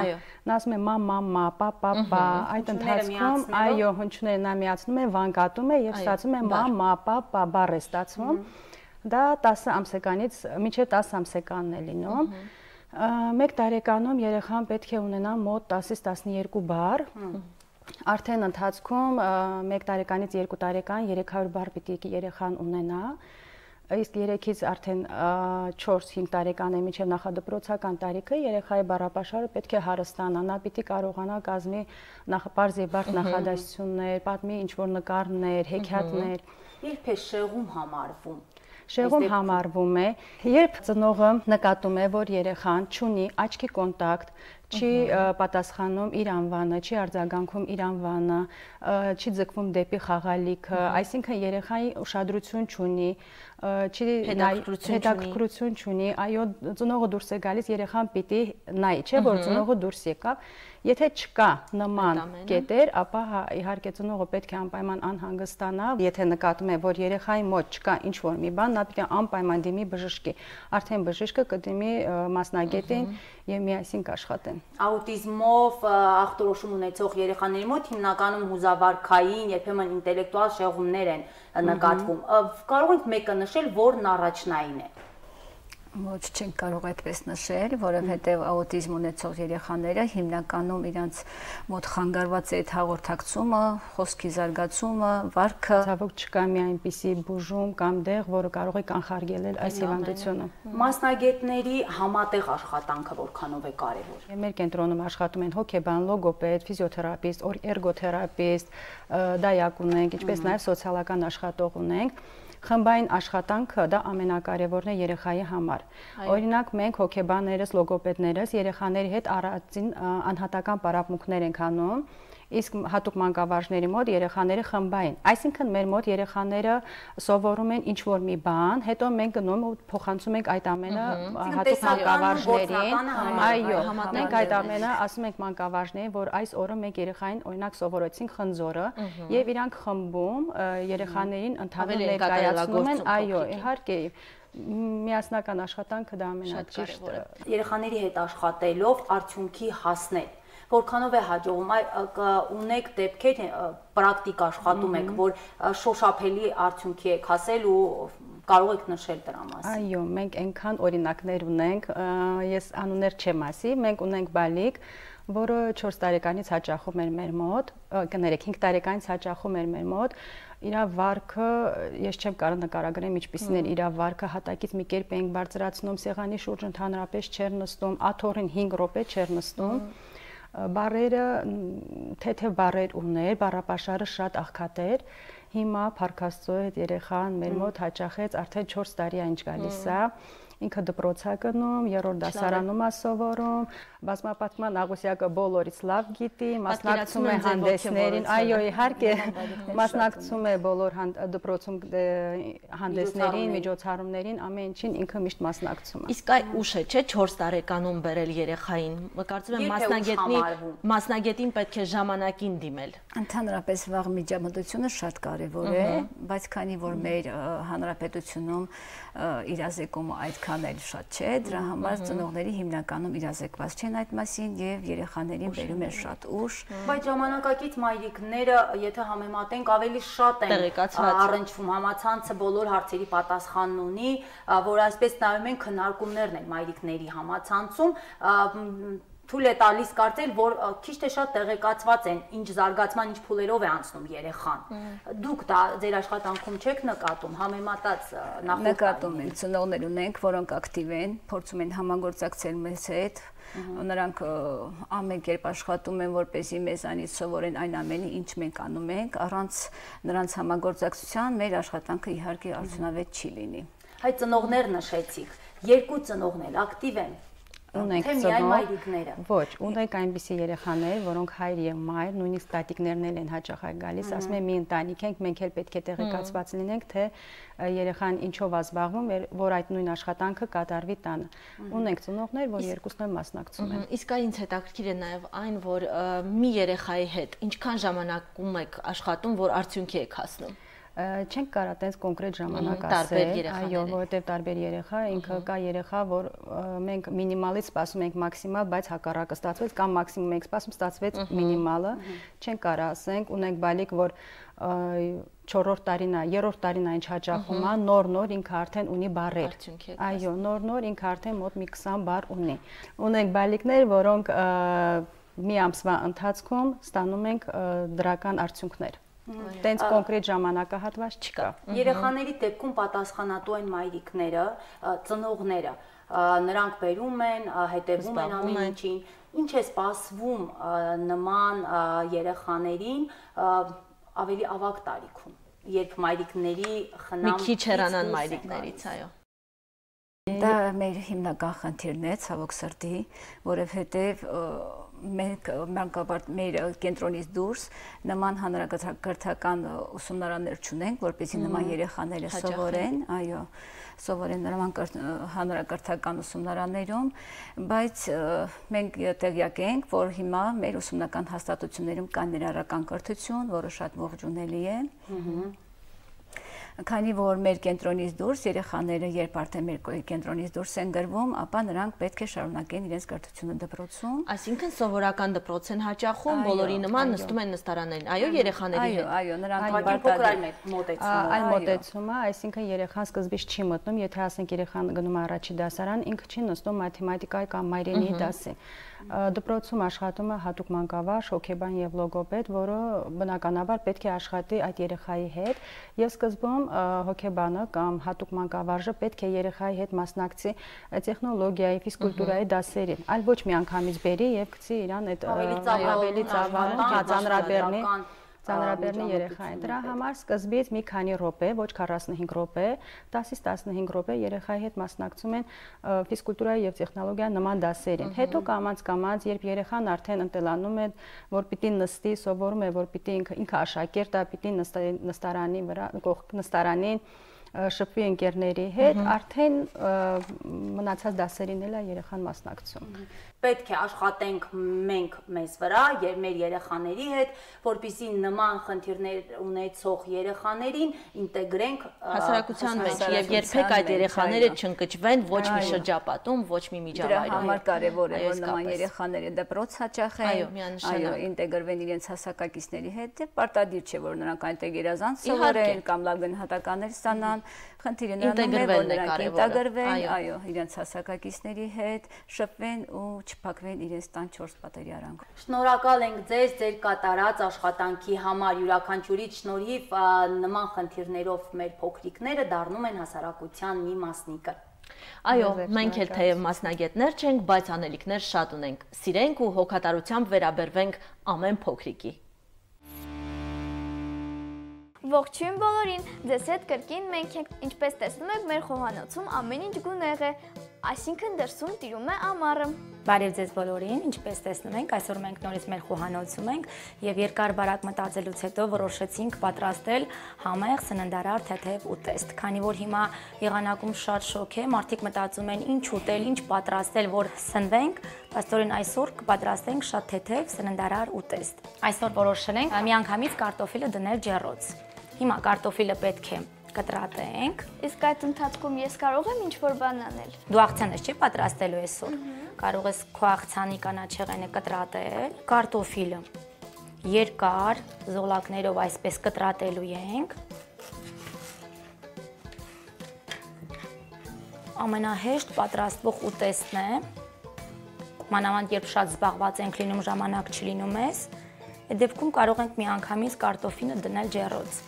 նա ասում է մամա, պապա, այդ ընթացքում այո, հնչյունները նա միացնում է, վանկատում է եւ ստացվում է մամա, պապա բառ է ստացվում։ Դա 10 ամսեկանից մինչև 10 ամսեկանն է լինում։ 1 տարեկանում երեխան պետք է ունենա մոտ 10-ից 12 բառ։ Արդեն ընթացքում 1 տարեկանից 2 տարեկան 300 բառ պիտի երեխան ունենա։ Իսկ 3-ից արդեն 4-5 տարեկան է մինչև նախադպրոցական տարիքը երեխայի բառապաշարը պետք է հարստանա, նա պիտի կարողանա կազմի պարզ եւ բարդ նախադասություններ, պատմի ինչ-որ նկարներ, հեքիաթներ։ Երբ է շեղում համարվում։ Շեղում համարվում է, երբ ծնողը նկատում է, որ երեխան չունի աչքի կոնտակտ, չի պատասխանում իր անվանը, չի արձագանքում իր անվանը, չի ձգվում դեպի խաղալիքը, այսինքն երեխայի ուշադրություն չունի, չի հետաքրքրություն չունի, այո, ծնողը դուրս է գալիս, երեխան պիտի նայի, չէ՞ որ ծնողը դուրս եկավ, եթե չկա նման կետեր, ապա իհարկե ծնողը պետք է անպայման անհանգստանա, եթե նկատում է, որ երեխայի մոտ չկա ինչ-որ մի բան, նա պետք է անպայման դիմի բժշկի, արդեն բժիշկը կդիմի մասնագետին եւ միասին կաշխատեն։ Աուտիզմով ախտորոշում ունեցող երեխաների մոտ հիմնականում հուզավարքային, երբեմն ինտելեկտուալ շեղումներ են նկատվում։ Կարող ենք մեկը նշել, որն առաջնային է։ Ոչ չենք կարող այդպես նշել, որովհետև աուտիզմ ունեցող երեխաները հիմնականում իրենց մոտ խանգարված է այդ հաղորդակցումը, խոսքի զարգացումը, վարքը։ Ցավոք չկա մի այնպիսի բուժում կամ դեղ, որը կարող է կանխարգելել այս հիվանդությունը։ Մասնագետների համատեղ աշխատանքը որքանով է կարևոր։ Մեր կենտրոնում աշխատում են հոգեբան, լոգոպեդ, ֆիզիոթերապիստ, էրգոթերապիստ, դայակ ունենք, ինչպես նաև սոցիալական աշխատող ունենք։ Խմբային աշխատանքը դա ամենակարևորն է երեխայի համար։ Օրինակ մենք հոգեբաններս, լոգոպեդներս երեխաների հետ առանձին անհատական պարապմունքներ ենք անում, իսկ հատուկ մանկավարժների մոտ երեխաները խմբային։ Այսինքն մեր մոտ երեխաները սովորում են ինչ-որ մի բան, հետո մենք գնում ու փոխանցում ենք այդ ամենը հատուկ մանկավարժներին։ Այո, մենք այդ ամենը ասում ենք մանկավարժներին, որ այս օրը մենք երեխային օրինակ սովորեցինք խնձորը եւ իրանք խմբում երեխաներին ընդհանուր ներկայացնում են, այո, իհարկե միասնական աշխատանքը դա ամենաճիշտը։ Երեխաների հետ աշխատելով արդյունքի հասնել որքանով է հաջողում, ունեք դեպքեր, պրակտիկ աշխատում եք, որ շոշափելի արդյունքի եք հասել ու կարող եք նշել դրա մասին։ Այո, մենք այնքան օրինակներ ունենք, ես անուններ չեմ ասի, մենք ունենք բալիկ, որը 4 տարեկանից հաճախում էր մեր մոտ, կներեք 5 տարեկանից հաճախում էր մեր մոտ, իր վարքը, ես չեմ կարող նկարագրեմ ինչպիսին էր իր վարքը, հատակից մի կերպ էինք բարձրացնում, սեղանի շուրջ ընդհանրապես չէր նստում, աթոռին 5 րոպե չէր նստում։ Բարերը թեթև բարեր ուներ, բառապաշարը շատ աղքատ էր։ Հիմա Փարքաստո այդ երեխան մեր մոտ հաճախեց արդեն 4 տարի է ինչ գալիս է։ Ինքը դպրոց է գնում, 3-րդ դասարանում է սովորում, բազմապատկման Աղուսյակը բոլորից լավ գիտի, մասնակցում է հանդեսներին, այո, իհարկե, մասնակցում է բոլոր դպրոցում հանդեսներին, միջոցառումներին, ամեն ինչին ինքը միշտ մասնակցում է։ Իսկ այ ուշ է, չէ՞, 4 տարեկանում բերել երեխային։ Կարծում եմ մասնագետին պետք է ժամանակին դիմել։ Ընդհանրապես վաղ միջամտությունը շատ կարևոր է, բայց քանի որ մեր հանրապետությունում իրազեկումը այդքան էլ շատ չէ, դրա համար ծնողների հիմնականում իրազեկված չեն այդ մասին եւ երեխաներին բերում են շատ ուշ։ Բայց ժամանակակից մայրիկները, եթե համեմատենք, ավելի շատ են առնչվում, համացանցը բոլոր հարցերի պատասխանն ունի, որ այսպես նայում են քննարկումներն են մայրիկների համացանցում, թույլ է տալիս կարծել, որ քիչ թե շատ տեղեկացված են, ինչ զարգացման, ինչ փուլերով է անցնում երեխան։ Դուք դա ձեր աշխատանքում չեք նկատում, համեմատած նկատում ենք, ծնողներ ունենք, որոնք ակտիվ են, փորձում են համագործակցել մեզ հետ, նրանք ամեն կերպ աշխատում են, որպեսզի մեզանից սովորեն այն ամենը, ինչ մենք անում ենք, առանց նրանց համագործակցության մեր աշխատանքը իհարկե արդյունավետ չի լինի։ Հայ ծնողներ նշեցիք, 2 ծնողներ ակտիվ են։ Ունենք ծնող, ոչ, ունենք այնպիսի երեխաներ, որոնք հայր եւ մայր, նույնիսկ տատիկներն են հաճախ գալիս, ասում են մի ընտանիք ենք, մենք էլ պետք է տեղեկացված լինենք, թե երեխան ինչով է զբաղվում, որ այդ նույն աշխատանքը կատարվի տանը։ Ունենք ծնողներ, որ երկուսն էլ մասնակցում են։ Իսկ ինձ հետաքրքիր է նաեւ այն, որ մի երեխայի հետ ինչքան ժամանակում եք աշխատում, որ արդյունքի եք հասնում։ Չենք կարա տենց կոնկրետ ժամանակ ասել, այո, որովհետև տարբեր երեխա, ինքը կա երեխա, որ մենք մինիմալից սպասում ենք մաքսիմալ, բայց հակառակը ստացվեց, կամ մաքսիմում ենք սպասում, ստացվեց մինիմալը, չենք կարա ասենք, ունենք բալիկ, որ 4-րդ տարին է, 3-րդ տարին է ինչ հաճախում է, նոր ինքը արդեն ունի բառեր։ Այո, նոր ինքը արդեն մոտ մի 20 բառ ունի։ Ունենք բալիկներ, որոնք մի ամսվա ընթացքում ստանում ենք դրական արդյունքներ։ Տենց կոնկրետ ժամանակահատված չկա։ Երեխաների դեպքում պատասխանատու են մայրիկները, ծնողները, նրանք բերում են, հետևում են ամեն ինչին։ Ինչ է սպասվում նման երեխաներին ավելի ավագ տարիքում, երբ մայրիկների խնամքից մի քիչ հեռանան մայրիկներից, այո։ Դա մեր հիմնական խնդիրն է, ցավոք սրտի, որովհետև մանկաբարձ մեր կենտրոնից դուրս նման հանրակրթական ուսումնարաններ չունենք, որպեսզի նման երեխաները սովորեն, այո, սովորեն նման հանրակրթական ուսումնարաններում, բայց մենք տեղյակ ենք, որ հիմա մեր ուսումնական հաստատություններում կա ներառական կրթություն, որը շատ ողջունելի է։ Քանի որ մեր կենտրոնից դուրս երեխաները երբ արդեն մեր կենտրոնից դուրս են գրվում, ապա նրանք պետք է շարունակեն իրենց կրթությունը դպրոցում։ Այսինքն սովորական դպրոց են հաճախում, բոլորի նման նստում են նստարաններին։ Այո, երեխաների հետ։ Այո, նրանք այլ մոտեցումը, այսինքն երեխան սկզբից չի մտնում, եթե ասենք երեխան գնում է առաջի դասարան, ինքը չի նստում մաթեմատիկայի կամ մայրենի դասի։ Դպրոցում աշխատում է հատուկ մանկավարժ, հոգեբան եւ լոգոպեդ, որը բնականաբար պետք է աշխատի այդ երեխայի հետ, եւ սկզբում հոգեբանը կամ հատուկ մանկավարժը պետք է երեխայի հետ մասնակցի տեխնոլոգիայի, ֆիզկուլտուրայի դասերին, այլ ոչ միանգամից բերի եւ գցի իրան այդ ավելի ծավալուն, ծանրաբեռնի երեխային։ Դրա համար սկզբից մի քանի րոպե, ոչ 45 րոպե, 10-ից 15 րոպե երեխայի հետ մասնակցում են ֆիզկուլտուրայի եւ տեխնոլոգիայի նման դասերին։ Հետո կամաց, երբ երեխան արդեն ընտելանում է, որ պիտի նստի, սովորում է, որ պիտի ինքը աշակերտ է, պիտի նստարանի վրա, նստարանին շփվի ընկերների հետ, արդեն մնացած դասերին էլ է երեխան մասնակցում։ Պետք է աշխատենք մենք մեզ վրա եւ մեր երեխաների հետ, որպեսզի նման խնդիրներ ունեցող երեխաներին ինտեգրենք հասարակության մեջ եւ երբեք այդ երեխաները չընկճվեն ոչ մի շրջապատում, ոչ մի միջավայրում։ Դրա համար կարեւոր է, որ նման երեխաները դպրոց հաճախեն, այո, ինտեգրվեն իրենց հասակակիցների հետ, պարտադիր չէ, որ նրանք այնտեղ երազանց սովորեն կամ լավ գնահատականներ ստանան, խնդիրը նրանում է, որ նրանք ինտեգրվեն, այո, իրենց հասակակիցների հետ, շփվեն ու չփակվեն իրենց տան 4 պատերի արանքում։ Շնորհակալ ենք ձեզ ձեր կատարած աշխատանքի համար, յուրաքանչյուրից շնորհիվ նման խնդիրներով մեր փոքրիկները դառնում են հասարակության մի մասնիկը։ Այո, մենք էլ թեև մասնագետներ չենք, բայց անելիքներ շատ ունենք։ Սիրենք ու հոգատարությամբ վերաբերվենք ամեն փոքրիկի։ Ողջույն բոլորին, ձեզ հետ կրկին մենք ենք, ինչպես տեսնում եք, մեր խոհանոցում ամեն ինչ գունեղ է, այսինքն դրսում տիրում է ամառը։ Բարև ձեզ բոլորին, ինչպես տեսնում ենք, այսօր մենք նորից մեր խոհանոցում ենք եւ երկար-բարակ մտածելուց հետո որոշեցինք պատրաստել համեղ սննդարար թեթև ուտեստ։ Քանի որ հիմա եղանակում շատ շոկ է, մարդիկ մտածում են ինչ ուտել, ինչ պատրաստել, որ սնվենք, աստորեն այսօր կպատրաստենք շատ թեթև սննդարար ուտեստ։ Այսօր որոշել ենք միանգամից կարտոֆիլը դնել ջեռոց։ Հիմա կարտոֆիլը պետք է կտրատենք։ Իսկ այդ ընթացքում ես կարող եմ ինչ-որ բան անել։ Դու աղցանես չի պատրաստելու այսօր։ Կարող ես քո աղցանի կանաչեղենը կտրատել։ Կարտոֆիլը երկար զոլակներով այսպես կտրատելու ենք։ Ամենահեշտ պատրաստվող ուտեստն է։ Մանավանդ երբ շատ զբաղված ենք լինում, ժամանակ չլինում ես, այդ դեպքում կարող ենք միանգամից կարտոֆիլը դնել ջեռոց։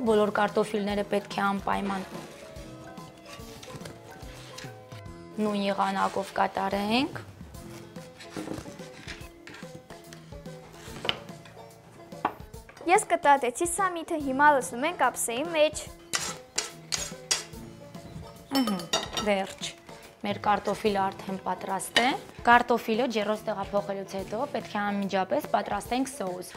Բոլոր կարտոֆիլները պետք է անպայման նույն եղանակով կատարենք։ Ես կտրատեցի սամիթը, հիմա լցնում ենք ափսեի մեջ։ Վերջ։ Մեր կարտոֆիլը արդեն պատրաստ է։ Կարտոֆիլը ջեռոց տեղափոխելուց հետո պետք է անմիջապես պատրաստենք սոուս։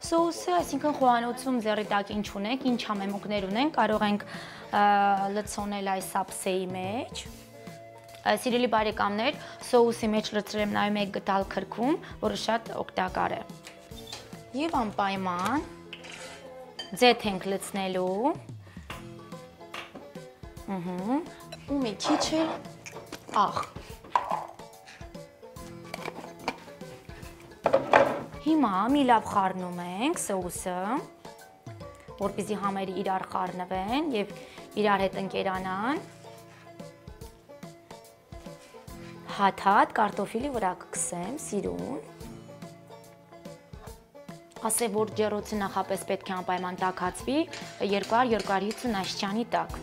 Սոուսը, այսինքն խոհանոցում ձեռի տակ ինչ ունենք, ինչ համեմունքներ ունենք, կարող ենք լցոնել այս ափսեի մեջ։ Սիրելի բարեկամներ, սոուսի մեջ լցրել եմ նաև մեկ գդալ քրքում, որը շատ օգտակար է։ Եվ անպայման ձեթ ենք լցնելու։ Ու մի քիչ էլ աղ։ Հիմա մի լավ խառնում ենք սոուսը, որպեսզի համերը իրար խառնվեն եւ իրար հետ ընկերանան։ Հատ-հատ կարտոֆիլի վրա կքսեմ սիրուն։ Ասե որ ջեռոցը նախապես պետք է անպայման տաքացվի 250 աստիճանի տակ։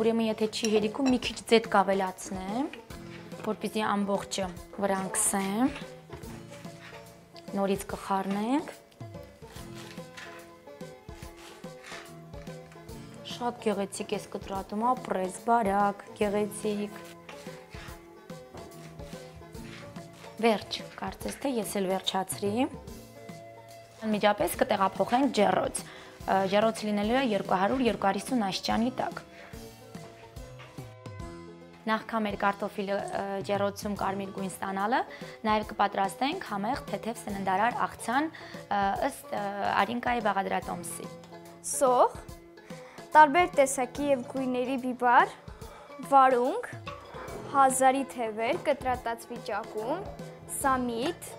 ուրեմն եթե չի հերիքում, մի քիչ ձետ կավելացնեմ, որպեսզի ամբողջը վրան քսեմ։ Նորից կխառնենք։ Շատ գեղեցիկ է կտրատում, ապրես, բարակ, գեղեցիկ։ Վերջ, կարծես թե ես էլ վերջացրի։ Անմիջապես կտեղափոխենք ջեռոց։ Ջեռոցը լինելու է 200-250 աստիճանի տակ։ Նախքան մեր կարտոֆիլը ջեռոցում կարմիր գույն ստանալը, նաև կպատրաստենք համեղ թեթև սննդարար աղցան ըստ Արինկայի բաղադրատոմսի։ Սոխ, տարբեր տեսակի եւ գույների բիբար, վարունգ, հազարի թևեր կտրատած վիճակում, սամիտ,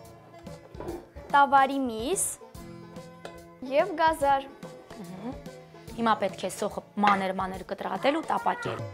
տավարի միս եւ գազար։ Հիմա պետք է սոխը մանր կտրատել ու տապակել։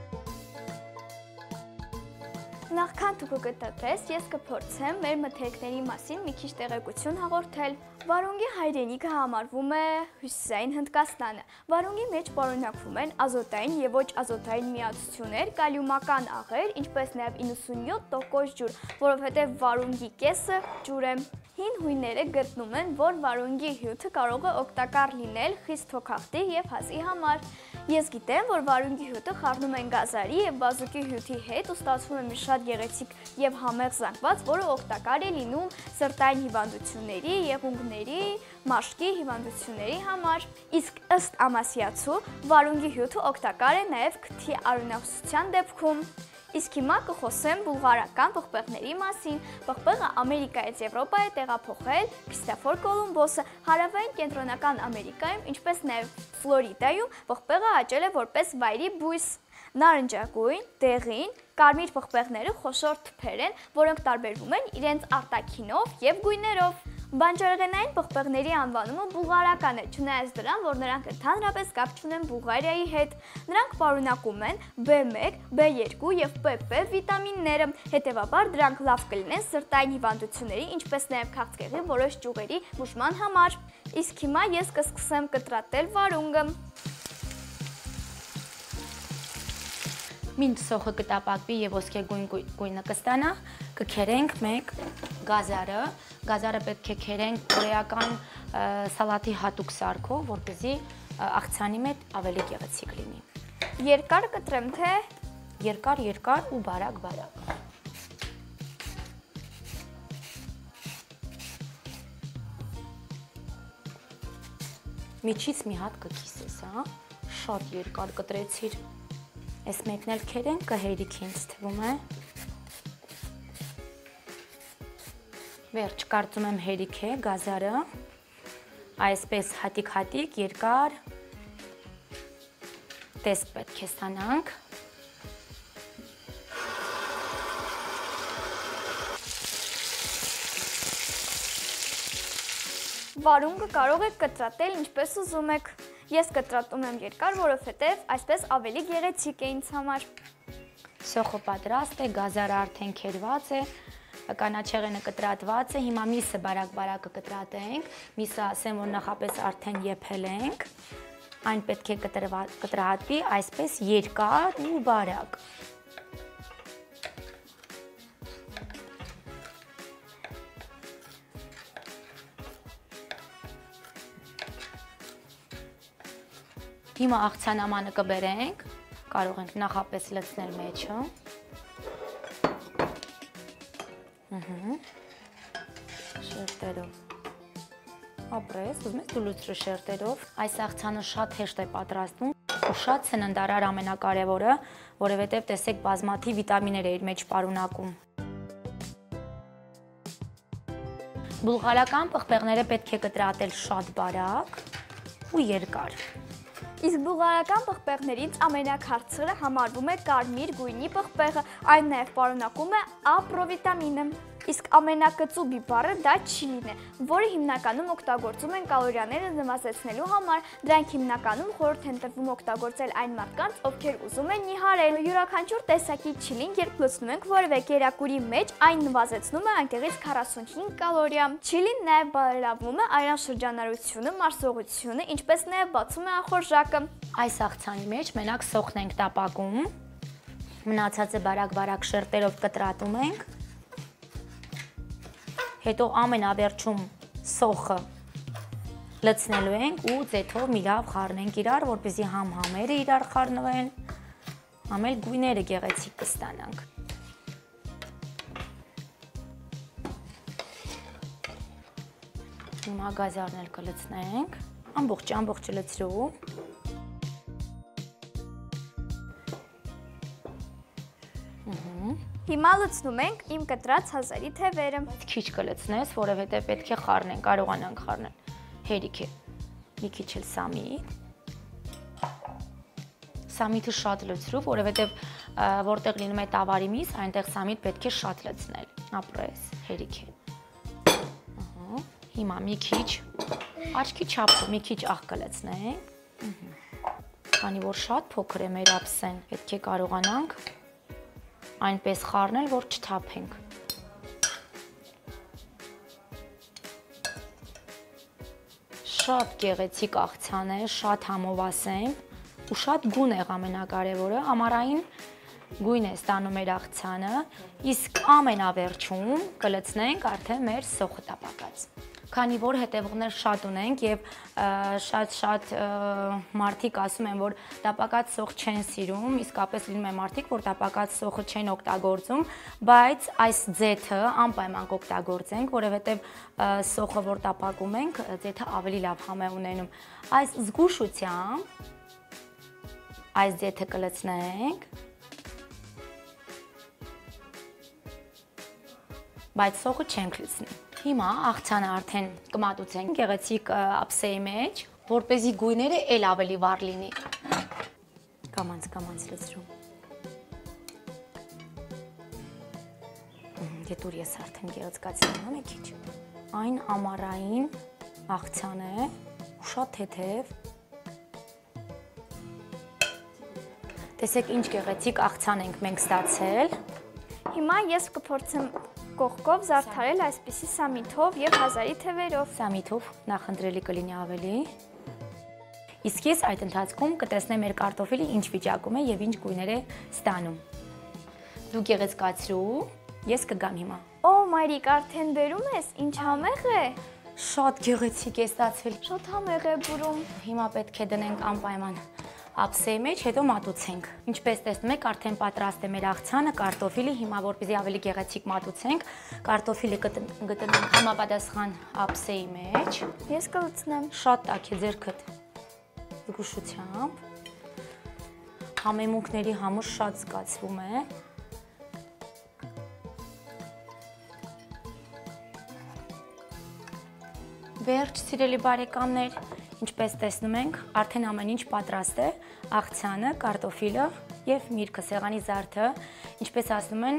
Նախքան դու կկտրատես, ես կփորձեմ մեր մթերքների մասին մի քիչ տեղեկություն հաղորդել։ Վարունգի հայրենիքը համարվում է Հյուսիսային Հնդկաստանը։ Վարունգի մեջ պարունակվում են ազոտային եւ ոչ ազոտային միացություններ, կալիումական աղեր, ինչպես նաեւ 97% ջուր, որովհետեւ վարունգի կեսը ջուր է։ Հին հույները գտնում են, որ վարունգի հյութը կարող է օգտակար լինել խիստ հոգախտի եւ հազի համար։ Ես գիտեմ, որ վարունգի հյութը խառնում են գազարի եւ բազուկի հյութի հետ ու ստացվում է մի շատ գեղեցիկ եւ համեղ զանգված, որը օգտակար է լինում սրտային հիվանդությունների, եղունգների, մաշկի հիվանդությունների համար։ Իսկ ըստ ամասիացու վարունգի հյութը օգտակար է նաեւ քթի արյունահոսության դեպքում։ Իսկ հիմա կխոսեմ բուլղարական պղպեղների մասին։ Պղպեղը Ամերիկայից Եվրոպա է տեղափոխել Քրիստոֆոր Կոլումբոսը։ Հարավային կենտրոնական Ամերիկայում, ինչպես նաև Ֆլորիդայում պղպեղը աճել է որպես վայրի բույս։ Նարնջագույն, դեղին, կարմիր պղպեղները խոշոր թփեր են, որոնք տարբերվում են իրենց արտաքինով եւ գույներով։ Բանջարեղենային պղպեղների անվանումը բուլղարական է, չնայած դրան, որ նրանք ընդհանրապես կապ չունեն Բուլղարիայի հետ։ Նրանք պարունակում են B1, B2 եւ PP վիտամինները, հետեւաբար դրանք լավ կլինեն սրտային հիվանդությունների, ինչպես նաեւ քաղցկեղի որոշ ճյուղերի բուժման համար։ Իսկ հիմա ես կսկսեմ կտրատել վարունգը։ Մինչ սոխը կտապակվի եւ ոսկեգույն գույնը կստանա, կքերենք մեկ գազարը։ Գազարը պետք է քերենք կորեական սալատի հատուկ սարքով, որպեսզի աղցանի մեջ ավելի գեղեցիկ լինի։ Երկար կտրեմ, թե երկար ու բարակ։ Միջից մի հատ կքիսես, հա։ Շատ երկար կտրեցիր։ Այս մեկն էլ քերենք կհերիքի ինձ թվում է։ Վերջ, կարծում եմ հերիք է գազարը, այսպես հատիկ երկար տեսք պետք է ստանանք։ Վարունգը կարող եք կտրատել ինչպես ուզում եք։ Ես կտրատում եմ երկար, որովհետև այսպես ավելի գեղեցիկ է ինձ համար։ Սոխը պատրաստ է, գազարը արդեն քերված է, կանաչեղենը կտրատված է, հիմա միսը բարակ կկտրատենք, միսը ասեմ, որ նախապես արդեն եփել ենք, այն պետք է կտրատվի այսպես երկար ու բարակ։ Հիմա աղցանամանը կբերենք, կարող ենք նախապես լցնել մեջը։ Շերտերով։ Ապրես, ուզում ես դու լուծրու շերտերով։ Այս աղցանը շատ հեշտ է պատրաստվում ու շատ սննդարար ամենակարևորը, որովհետև տեսեք բազմաթիվ վիտամիններ է իր մեջ պարունակում։ Բուլղարական պղպեղները պետք է կտրատել շատ բարակ ու երկար։ Իսկ բուլղարական պղպեղներից ամենաքարցրը համարվում է կարմիր գույնի պղպեղը, այն նաև պարունակում է A պրովիտամինը։ Իսկ ամենակծու բիբառը դա չիլին է, որը հիմնականում օգտագործում են կալորիաները նվազեցնելու համար։ Դրանք հիմնականում խորհուրդ են տրվում օգտագործել այն մարդկանց, ովքեր ուզում են նիհարել։ Յուրաքանչյուր տեսակի չիլին, երբ լցնում ենք որևէ կերակուրի մեջ, այն նվազեցնում է այնտեղից 45 կալորիա։ Չիլին նաև բարելավում է արյան շրջանառությունը, մարսողությունը, ինչպես նաև բացում է ախորժակը։ Այս աղցանի մեջ մենակ սոխն ենք տապակում, մնացածը բարակ-բարակ շերտերով կտրատում ենք, հետո ամենավերջում սոխը լցնելու ենք ու ձեթով մի լավ խառնենք իրար, որպեսզի համ համերը իրար խառնվեն, համ էլ գույները գեղեցիկ կստանանք։ Հիմա գազարն էլ կլցնենք, ամբողջ լցրու։ Հիմա լցնում ենք իմ կտրած հազարի թևերը։ Քիչ կլցնես, որովհետև պետք է խառնենք, կարողանանք խառնել։ Հերիք է։ Մի քիչ էլ սամիտ։ Սամիտը շատ լցրու, որովհետև որտեղ լինում է տավարի միս, այնտեղ սամիտ պետք է շատ լցնել։ Ապրես, հերիք է։ Հիմա մի քիչ աչքի չափով մի քիչ աղ կլցնենք։ Քանի որ շատ փոքր է մեր ափսեն, պետք է կարողանանք այնպես խառնել, որ չթափենք։ Շատ գեղեցիկ աղցան է, շատ համովասեմ ու շատ գունեղ ամենակարևորը, ամառային գույն է ստանում մեր աղցանը, իսկ ամենավերջում կլցնենք արդեն մեր սոխը տապակած։ Քանի որ հետևողներ շատ ունենք եւ շատ մարդիկ ասում են, որ տապակած սոխ չեն սիրում, իսկապես լինում է մարդիկ, որ տապակած սոխը չեն օգտագործում, բայց այս ձեթը անպայման կօգտագործենք, որովհետեւ սոխը որ տապակում ենք, ձեթը ավելի լավ համ է ունենում։ Այս զգուշությամբ այս ձեթը կլցնենք, բայց սոխը չենք լցնի։ Հիմա աղցանը արդեն կմատուցենք գեղեցիկ ափսեի մեջ, որպեսզի գույները էլ ավելի վառ լինի։ Կամանց լցրու։ Դետուր ես արդեն գեղեցկացնում եմ քիչ։ Այն ամառային աղցան է, շատ թեթև։ Տեսեք ինչ գեղեցիկ աղցան ենք մենք ստացել։ Հիմա ես կփորձեմ կողքով զարդարել այսպիսի սամիթով եւ հազարի թևերով։ Սամիթով նախընտրելի կլինի ավելի։ Իսկ ես այդ ընթացքում կտեսնեմ մեր կարտոֆիլը ինչ վիճակում է եւ ինչ գույներ է ստանում։ Դու գեղեցկացրու, ես կգամ հիմա։ Օ, մայրիկ, արդեն բերում ես, ինչ համեղ է։ Շատ գեղեցիկ է ստացվել։ Շատ համեղ է բուրում։ Հիմա պետք է դնենք անպայման ափսեի մեջ, հետո մատուցենք։ Ինչպես տեսնում եք, արդեն պատրաստ է մեր աղցանը, կարտոֆիլը, հիմա որպեսզի ավելի գեղեցիկ մատուցենք, կարտոֆիլը գտնենք համապատասխան ափսեի մեջ։ Ես կլցնեմ։ Շատ տաք է ձեռքդ։ Զգուշությամբ։ Համեմունքների համուր շատ զգացվում է։ Վերջ, սիրելի բարեկամներ, ինչպես տեսնում ենք, արդեն ամեն ինչ պատրաստ է, աղցանը, կարտոֆիլը եւ միրգը, սեղանի զարդը, ինչպես ասում են,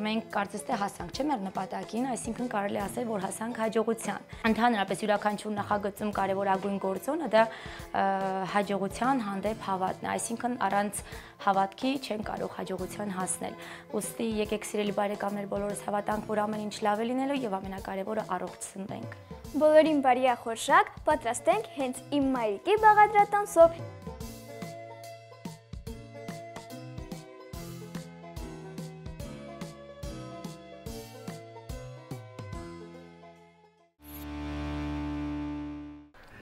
մենք կարծես թե հասանք, չէ՞ մեր նպատակին, այսինքն կարելի ասել, որ հասանք հաջողության։ Ընդհանրապես յուրաքանչյուր նախագծում կարևորագույն գործոնը դա հաջողության հանդեպ հավատն է, այսինքն առանց հավատքի չեն կարող հաջողության հասնել։ Ուստի եկեք սիրելի բարեկամներ, բոլորս հավատանք, որ ամեն ինչ լավ է լինելու եւ ամենակարևորը առողջ սնվենք։ Բոլորին բարի ախորժակ, պատրաստենք հենց իմ մայրիկի բաղադրատանսով։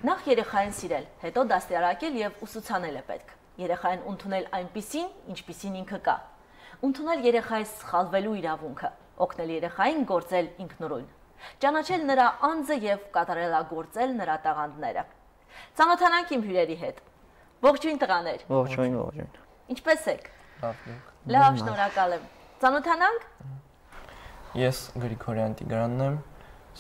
Նախ երեխային սիրել, հետո դաստիարակել եւ ուսուցանել է պետք։ Երեխային ընդունել այնպիսին, ինչպիսին ինքը կա։ Ընդունել երեխայի սխալվելու իրավունքը, օգնել երեխային գործել ինքնուրույն։ Ճանաչել նրա անձը եւ կատարելագործել նրա տաղանդները։ Ծանոթանանք իմ հյուրերի հետ։ Ողջույն տղաներ։ Ողջույն։ Ինչպե՞ս եք։ Լավ։ Լավ, շնորհակալ եմ։ Ծանոթանանք։ Ես Գրիգորյան Տիգրանն եմ,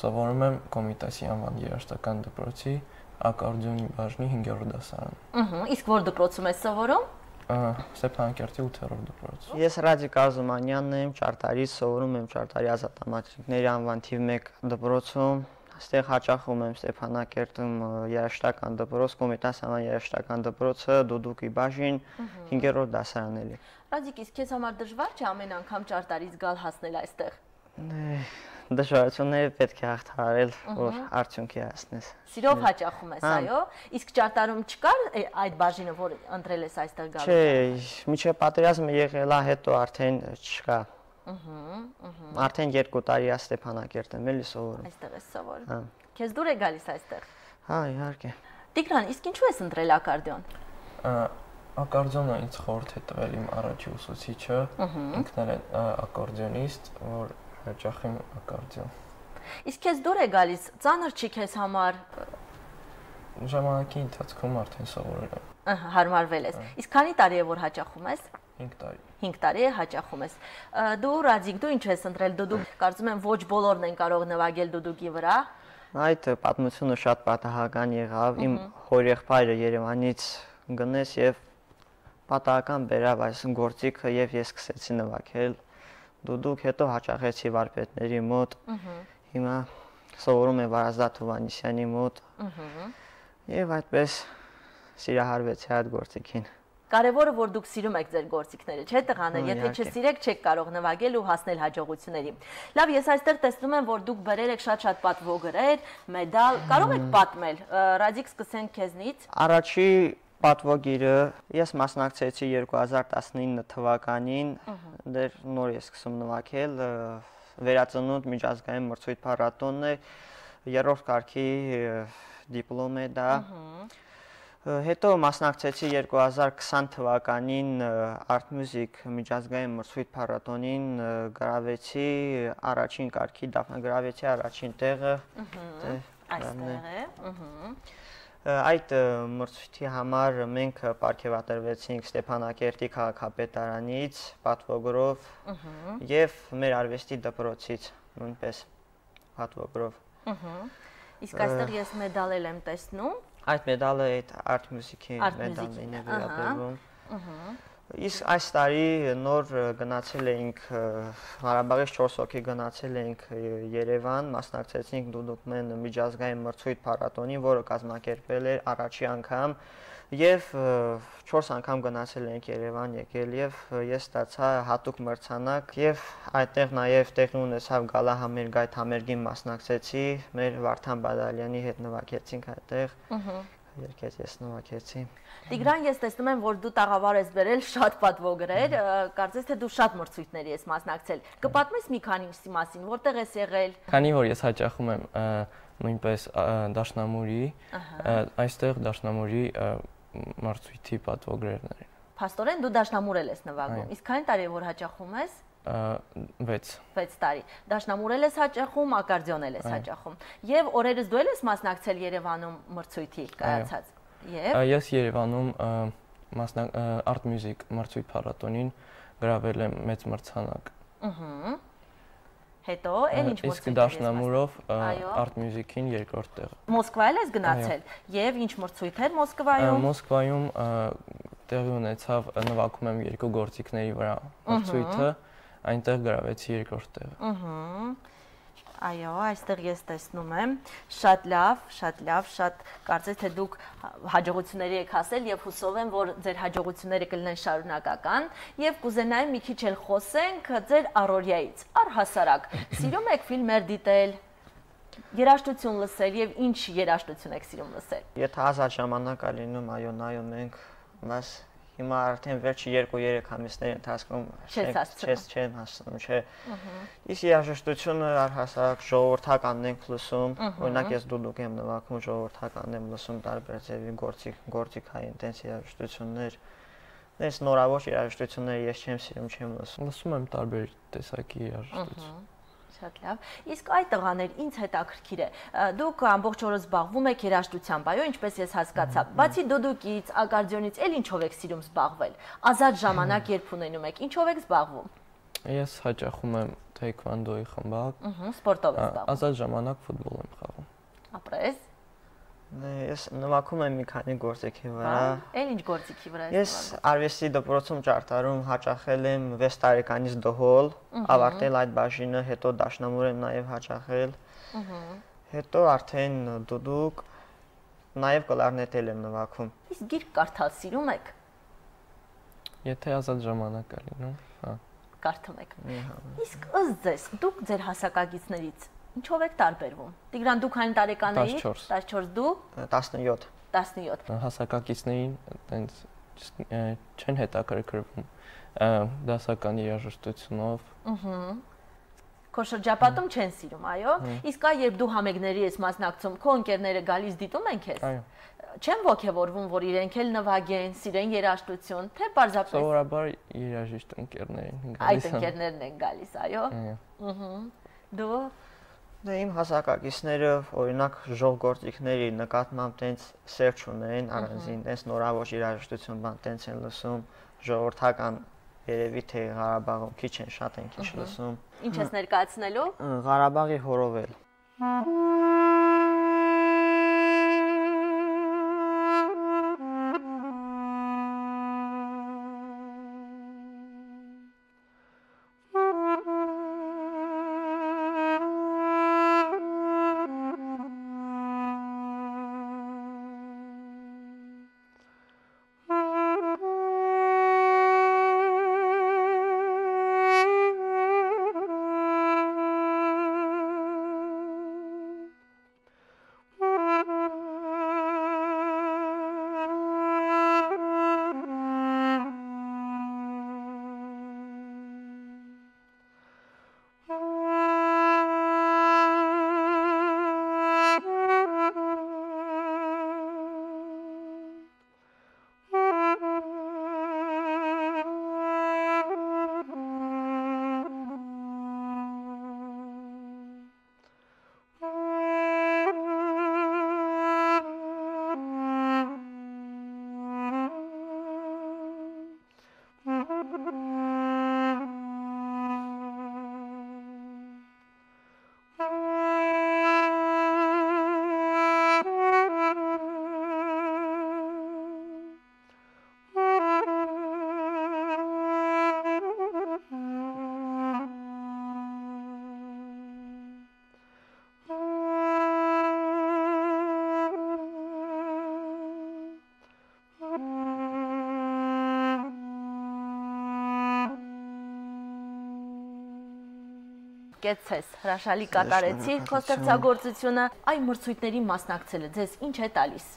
սովորում եմ Կոմիտասի անվան երաժշտական դպրոցի ակարդեոնի բաժնի 5-րդ դասարանում։ Իսկ որ դպրոցում ես սովորում։ Ստեփանակերտի 8-րդ դպրոց։ Ես Ռադիկ Արզումանյանն եմ, Ճարտարի սովորում եմ Ճարտարի ազատամարտիկների անվան թիվ 1 դպրոցում։ Այստեղ հաճախում եմ Ստեփանակերտում երաժշտական դպրոց, Կոմիտասյան երաժշտական դպրոցը, Դուդուկի բաժին 5-րդ դասարանն էլի։ Ռադիկ, իսկ քեզ համար դժվար չէ ամեն անգամ Ճարտարից գալ հասնել այստեղ։ Դժվարությունները պետք է հաղթահարել, որ արդյունքի հասնես։ Սիրով հաճախում ես, այո։ Իսկ Ճարտարում չկար այդ բաժինը, որ ընտրել ես այստեղ գալու։ Չէ, միջև պատերազմը եղել է, հետո արդեն չկա։ Արդեն 2 տարի է Ստեփանակերտ եմ էլի սովորում։ Այստեղ ես սովորում։ Քեզ դուր է գալիս այստեղ։ Հա, իհարկե։ Տիգրան, իսկ ինչու ես ընտրել ակարդեոն։ Ակարդեոնը ինձ խորհուրդ է տվել իմ առաջի ուսուցիչը, ինքն էլ է ակորդեոնիստ, որ հաճախեմ ակարդեոն։ Իսկ քեզ դուր է գալիս, ծանր չի քեզ համար։ Ժամանակի ընթացքում արդեն սովորել եմ։ Հարմարվել ես։ Իսկ քանի տարի է որ հաճախում ես։ 5 տարի։ 5 տարի է հաճախում ես։ Դու Ռադիկ, դու ինչ ես ընտրել Դուդուկ։ Կարծում եմ ոչ բոլորն են կարող նվագել Դուդուկի վրա։ Այդ պատմությունը շատ պատահական եղավ։ Իմ հորեղբայրը Երևանից գնեց եւ պատահական բերավ այս գործիքը եւ ես սկսեցի նվագել Դուդուկ, հետո հաճախեցի վարպետների մոտ։ Հիմա սովորում եմ Վարազդատ Հովհաննիսյանի մոտ։ Եվ այդպես սիրահարվեցի այդ գործիքին։ Կարևորը որ դուք սիրում եք ձեր գործիքները, չէ՞ տղաներ, եթե չսիրեք, չեք կարող նվագել ու հասնել հաջողությունների։ Լավ, ես այստեղ տեսնում եմ, որ դուք բերել եք շատ պատվոգրեր, մեդալ, կարող եք պատմել։ Ռադիկ, սկսենք քեզնից։ Առաջի պատվոգիրը ես մասնակցեցի 2019 թվականին, դեռ նոր ես սկսում նվագել, վերածնունդ միջազգային մրցույթ փառատոնն է, 3-րդ կարգի դիպլոմ է դա։ Հետո մասնակցեցի 2020 թվականին Art Music միջազգային մրցույթ փառատոնին, գրավեցի առաջին կարգի, գրավեցի առաջին տեղը։ Այստեղ է։ Այդ մրցույթի համար մենք պարգևատրվեցինք Ստեփանակերտի քաղաքապետարանից պատվոգրով եւ մեր արվեստի դպրոցից նույնպես պատվոգրով։ Իսկ այստեղ ես մեդալ եմ տեսնում։ Այդ մեդալը այդ Art Music-ի մեդալին է վերաբերվում։ Իսկ այս տարի նոր գնացել էինք Ղարաբաղից 4 հոգի գնացել էինք Երևան, մասնակցեցինք Դուդուկմեն միջազգային մրցույթ փառատոնին, որը կազմակերպվել էր առաջի անգամ, եւ 4 անգամ գնացել էինք Երևան եկել եւ ես ստացա հատուկ մրցանակ եւ այդտեղ նաեւ տեղի ունեցավ գալա համերգ, այդ համերգին մասնակցեցի, մեր Վարդան Բադալյանի հետ նվագեցինք այդտեղ։ Երկես ես նվագեցի։ Տիգրան, ես տեսնում եմ, որ դու տաղավար ես բերել շատ պատվոգրեր, կարծես թե դու շատ մրցույթների ես մասնակցել։ Կպատմես մի քանիսի մասին, որտեղ ես եղել։ Քանի որ ես հաճախում եմ նույնպես Դաշնամուրի, այստեղ Դաշնամուրի մրցույթի պատվոգրերն են։ Փաստորեն դու Դաշնամուր ես նվագում։ Իսկ քանի տարի է որ հաճախում ես։ 6 տարի։ Դաշնամուրել ես հաճախում, ակարդեոնել ես հաճախում։ Եվ օրերս դու ես մասնակցել Երևանում մրցույթի կայացած։ Եվ ես Երևանում Art Music մրցույթ փառատոնին գրավել եմ մեծ մրցանակ։ Հետո այն ինչ մրցույթ։ Իսկ Դաշնամուրով Art Music-ին 2-րդ տեղը։ Մոսկվայել ես գնացել։ Եվ ինչ մրցույթ էր Մոսկվայում։ Մոսկվայում տեղի ունեցավ նվագում եմ 2 գործիքների վրա մրցույթը, այնտեղ գրավեցի 2-րդ տեղը։ Այո, այստեղ ես տեսնում եմ, շատ լավ, շատ կարծես թե դուք հաջողությունների եք հասել եւ հուսով եմ, որ ձեր հաջողությունները կլինեն շարունակական եւ կուզենայեմ մի քիչ էլ խոսենք ձեր առօրյայից։ Առհասարակ, սիրում եք ֆիլմեր դիտել, երաժշտություն լսել եւ ինչ երաժշտություն եք սիրում լսել։ Եթե ազատ ժամանակ է լինում, այո, նայում ենք, բայց հիմա արդեն վերջի 2-3 ամիսների ընթացքում չեմ հասնում, չէ։ Իսկ երաժշտությունը առհասարակ ժողովրդականն ենք լսում, օրինակ ես Դուդուկ եմ նվագում, ժողովրդական եմ լսում տարբեր ձևի գործիքային տենց երաժշտություններ։ Այս նորավոր երաժշտությունները ես չեմ սիրում, չեմ լսում։ Լսում եմ տարբեր տեսակի երաժշտություն։ Շատ լավ։ Իսկ այդ տղաներ ինձ հետաքրքիր է։ Դուք ամբողջ օրը զբաղվում եք երաժշտությամբ, այո, ինչպես ես հասկացա։ Բացի դուդուկից, ակարդեոնից, էլ ինչով եք սիրում զբաղվել։ Ազատ ժամանակ երբ ունենում եք, ինչով եք զբաղվում։ Ես հաճախում եմ թեյքվանդոյի խմբակ։ Սպորտով եք զբաղվում։ Ազատ ժամանակ ֆուտբոլ եմ խաղում։ Ապրես։ Ես նվագում եմ մի քանի գործիքի վրա։ Էլ ինչ գործիքի վրա ես նվագում։ Ես արվեստի դպրոցում ճարտարում հաճախել եմ 6 տարեկանից դհոլ, ավարտել այդ բաժինը, հետո դաշնամուր եմ նաև հաճախել։ Հետո արդեն դուդուկ, նաև կլարնետել եմ նվագում։ Իսկ գիրք կարդալ սիրում եք։ Եթե ազատ ժամանակ կա լինում, հա։ Կարդում եք։ Իսկ ըստ ձեզ, դուք ձեր հասակագիցներից ինչով եք տարբերվում։ Տիգրան, դուք այն տարեկան էիք, 14 դու 17։ 17։ Հասակակիցներին տենց չեն հետաքրքրվում դասական երաժշտությունով։ Քո շրջապատում չեն սիրում, այո։ Իսկ այ երբ դու համերգների ես մասնակցում, քո ընկերները գալիս դիտում են քեզ։ Այո։ Չեն ոգևորվում, որ իրենք էլ նվագեն, սիրեն երաժշտություն, թե պարզապես։ Սովորաբար երաժիշտ ընկերներ են գալիս։ Այդ ընկերներն են գալիս, այո։ Դու Դե իմ հասակակիցները օրինակ ժողգործիքների նկատմամբ տենց սեր չունեն, առանձին տենց նորավոր երաժշտություն բան տենց են լսում, ժողովրդական երևի թե Ղարաբաղում քիչ են, շատ են քիչ լսում։ Ինչ ես ներկայացնելու։ Ղարաբաղի հորովել։ Կեցես, հրաշալի կատարեցի քո ստեղծագործությունը, այն մրցույթներին մասնակցելը ձեզ ինչ է տալիս։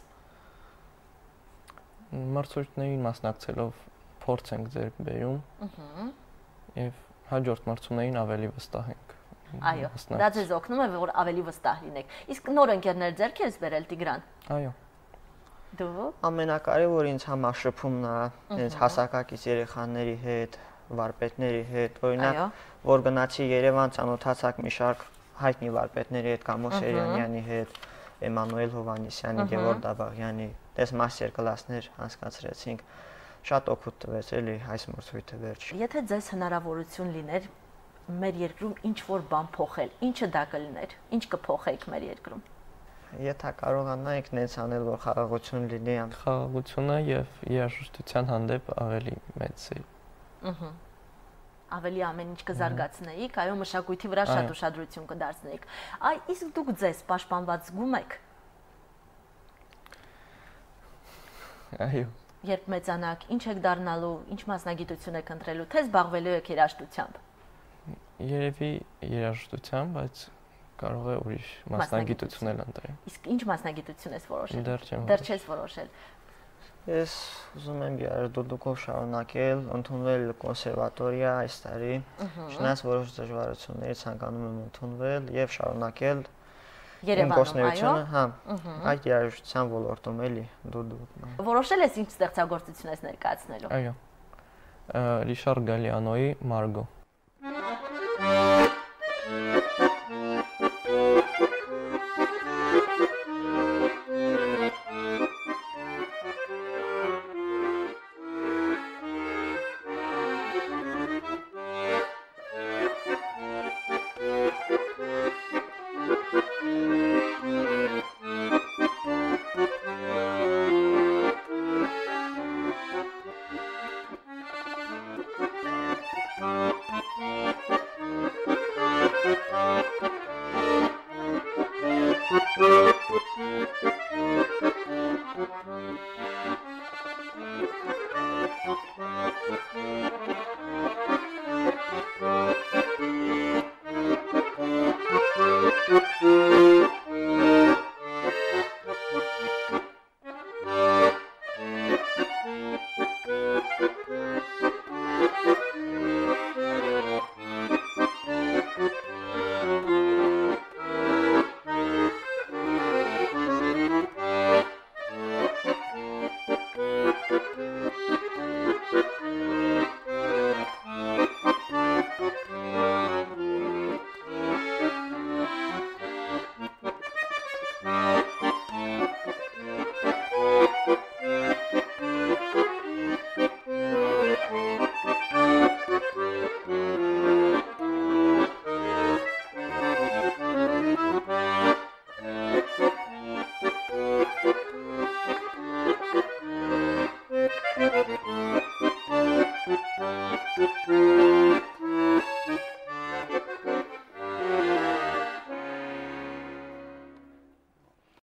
Մրցույթներին մասնակցելով փորձ ենք ձեռք բերում։ Եվ հաջորդ մրցումներին ավելի վստահ ենք։ Այո, դա ձեզ օգնում է, որ ավելի վստահ լինեք։ Իսկ նոր ընկերներ ձեռք ես բերել Տիգրան։ Այո։ Դու Ամենակարևորը ինձ համար շփումն է, հենց հասակակից երեխաների հետ, վարպետների հետ, օրինակ, որ գնացի Երևան, ծանոթացակ մի շարք հայտնի վարպետների հետ, Կամո Սերյանյանի հետ, Էմանուել Հովանեսյանի, Գևորգ Դաբաղյանի, դες մաստեր կլասներ անցկացրեցինք։ Շատ օգուտ տվեց էլի այս մրցույթը վերջ։ Եթե ձեզ հնարավորություն լիներ մեր երկրում ինչ որ բան փոխել, ինչը դա կլիներ, ինչ կփոխեիք մեր երկրում։ Եթե կարողանայինք նենց անել, որ խաղաղություն լինի, խաղաղությունը եւ երաժշտության հանդեպ ավելի մեծ է։ Ավելի ամեն ինչ կզարգացնեիք, այո, մշակույթի վրա շատ ուշադրություն կդարձնեիք։ Այ իսկ դուք ձեզ պաշտպանված զգում եք։ Այո։ Երբ մեծանաք, ինչ եք դառնալու, ինչ մասնագիտություն եք ընտրելու, թե զբաղվելու եք երաժշտությամբ։ Երևի երաժշտությամբ, բայց կարող է ուրիշ մասնագիտություն էլ ընտրել։ Իսկ ինչ մասնագիտություն ես որոշել։ Դեռ չես որոշել։ Ես ուզում եմ երաժշտությամբ շարունակել, ընդունվել կոնսերվատորիա այս տարի, չնայած որոշ դժվարությունների ցանկանում եմ ընդունվել եւ շարունակել Երևանում, այո։ Հա, այդ երաժշտության ոլորտում էլի դու որոշել ես ինչ ստեղծագործություն ես ներկայացնելու։ Այո։ Ռիշար Գալիանոյի Մարգո։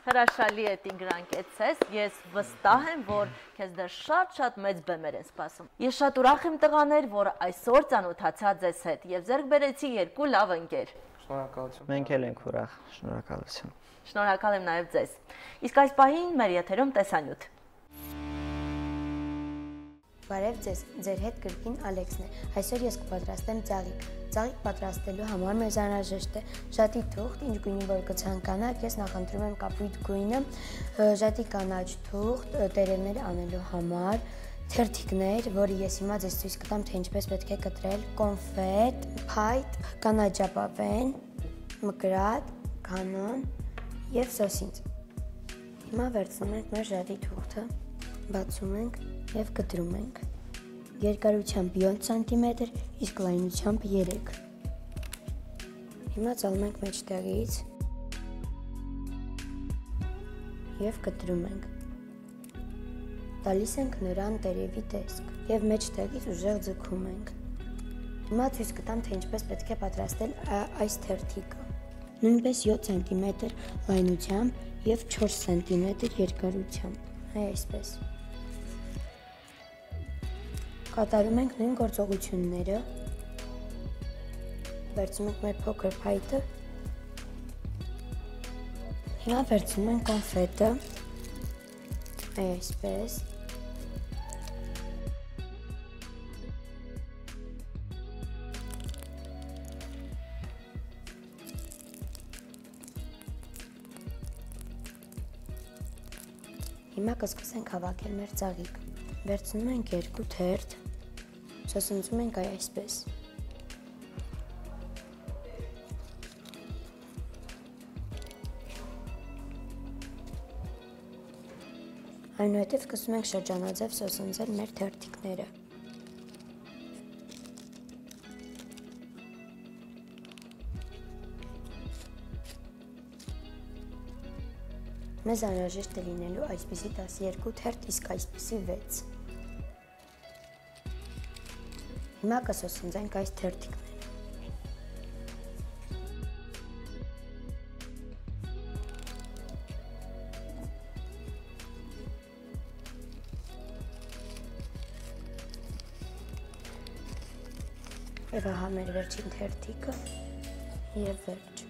Հրաշալի է տինգրանկեցես, ես վստահ եմ, որ քեզ դեռ շատ մեծ բեմեր են սպասում։ Ես շատ ուրախ եմ տղաներ, որ այսօր ծանոթացա ձեզ հետ եւ ձեռք բերեցի երկու լավ ընկեր։ Շնորհակալություն։ Մենք էլ ենք ուրախ, շնորհակալություն։ Շնորհակալ եմ նաեւ ձեզ։ Իսկ այս պահին մեր եթերում տեսանյութ։ Բարև ձեզ, ձեր հետ կրկին Ալեքսն է։ Այսօր ես կպատրաստեմ ծաղիկ։ Ծաղիկ պատրաստելու համար մեզ անհրաժեշտ է ժատի թուղթ, ինչ գույնի որ կցանկանաք, ես նախընտրում եմ կապույտ գույնը, ժատի կանաչ թուղթ, տերևներ անելու համար, թերթիկներ, որը ես հիմա ձեզ ցույց կտամ, թե ինչպես պետք է կտրել, կոնֆետ, փայտ, կանաչապավեն, մկրատ, կանոն եւ սոսինձ։ Հիմա վերցնում ենք մեր ժատի թուղթը, բացում ենք եւ կտրում ենք։ Երկարությամբ 7 սանտիմետր, իսկ լայնությամբ 3։ Հիմա ծալում ենք մեջտեղից եւ կտրում ենք։ Տալիս ենք նրան տերևի տեսք եւ մեջտեղից ուժեղ ձգում ենք։ Հիմա ցույց կտամ, թե ինչպես պետք է պատրաստել այս թերթիկը։ Նույնպես 7 սանտիմետր լայնությամբ եւ 4 սանտիմետր երկարությամբ։ Այսպես։ Կատարում ենք նույն գործողությունները, վերցնում ենք մեր փոքր փայտը, հիմա վերցնում ենք կոնֆետը, այսպես, հիմա կսկսենք հավաքել մեր ծաղիկ, վերցնում ենք երկու թերթ, սոսնձում ենք այսպես։ Այնուհետև սկսում ենք շրջանաձև սոսնձել մեր թերթիկները։ Մեզ անհրաժեշտ է լինելու այսպիսի 12 թերթ, իսկ այսպիսի 6։ Հիմա կսոսնձենք այս թերթիկները։ Եվ ահա մեր վերջին թերթիկը եւ վերջ։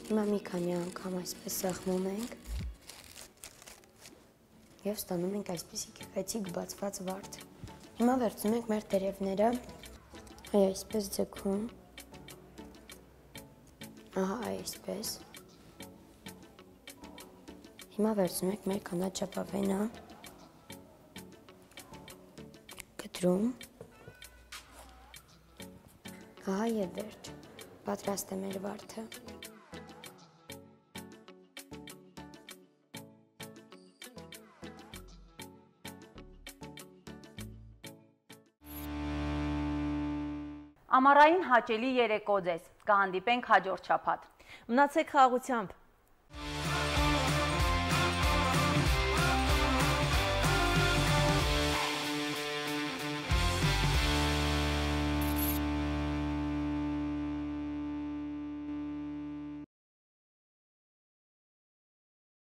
Հիմա մի քանի անգամ այսպես սեղմում ենք եւ ստանում ենք այսպիսի գեղեցիկ բացված վարդ։ Հիմա վերցնում ենք մեր տերևները, այսպես ձգում, ահա այսպես, հիմա վերցնում ենք մեր կանաչ ճապավենը, կտրում, ահա եւ վերջ, պատրաստ է մեր վարդը։ Ամառային հաճելի երեկո ձեզ, կհանդիպենք հաջորդ շաբաթ։ Մնացեք խաղաղությամբ։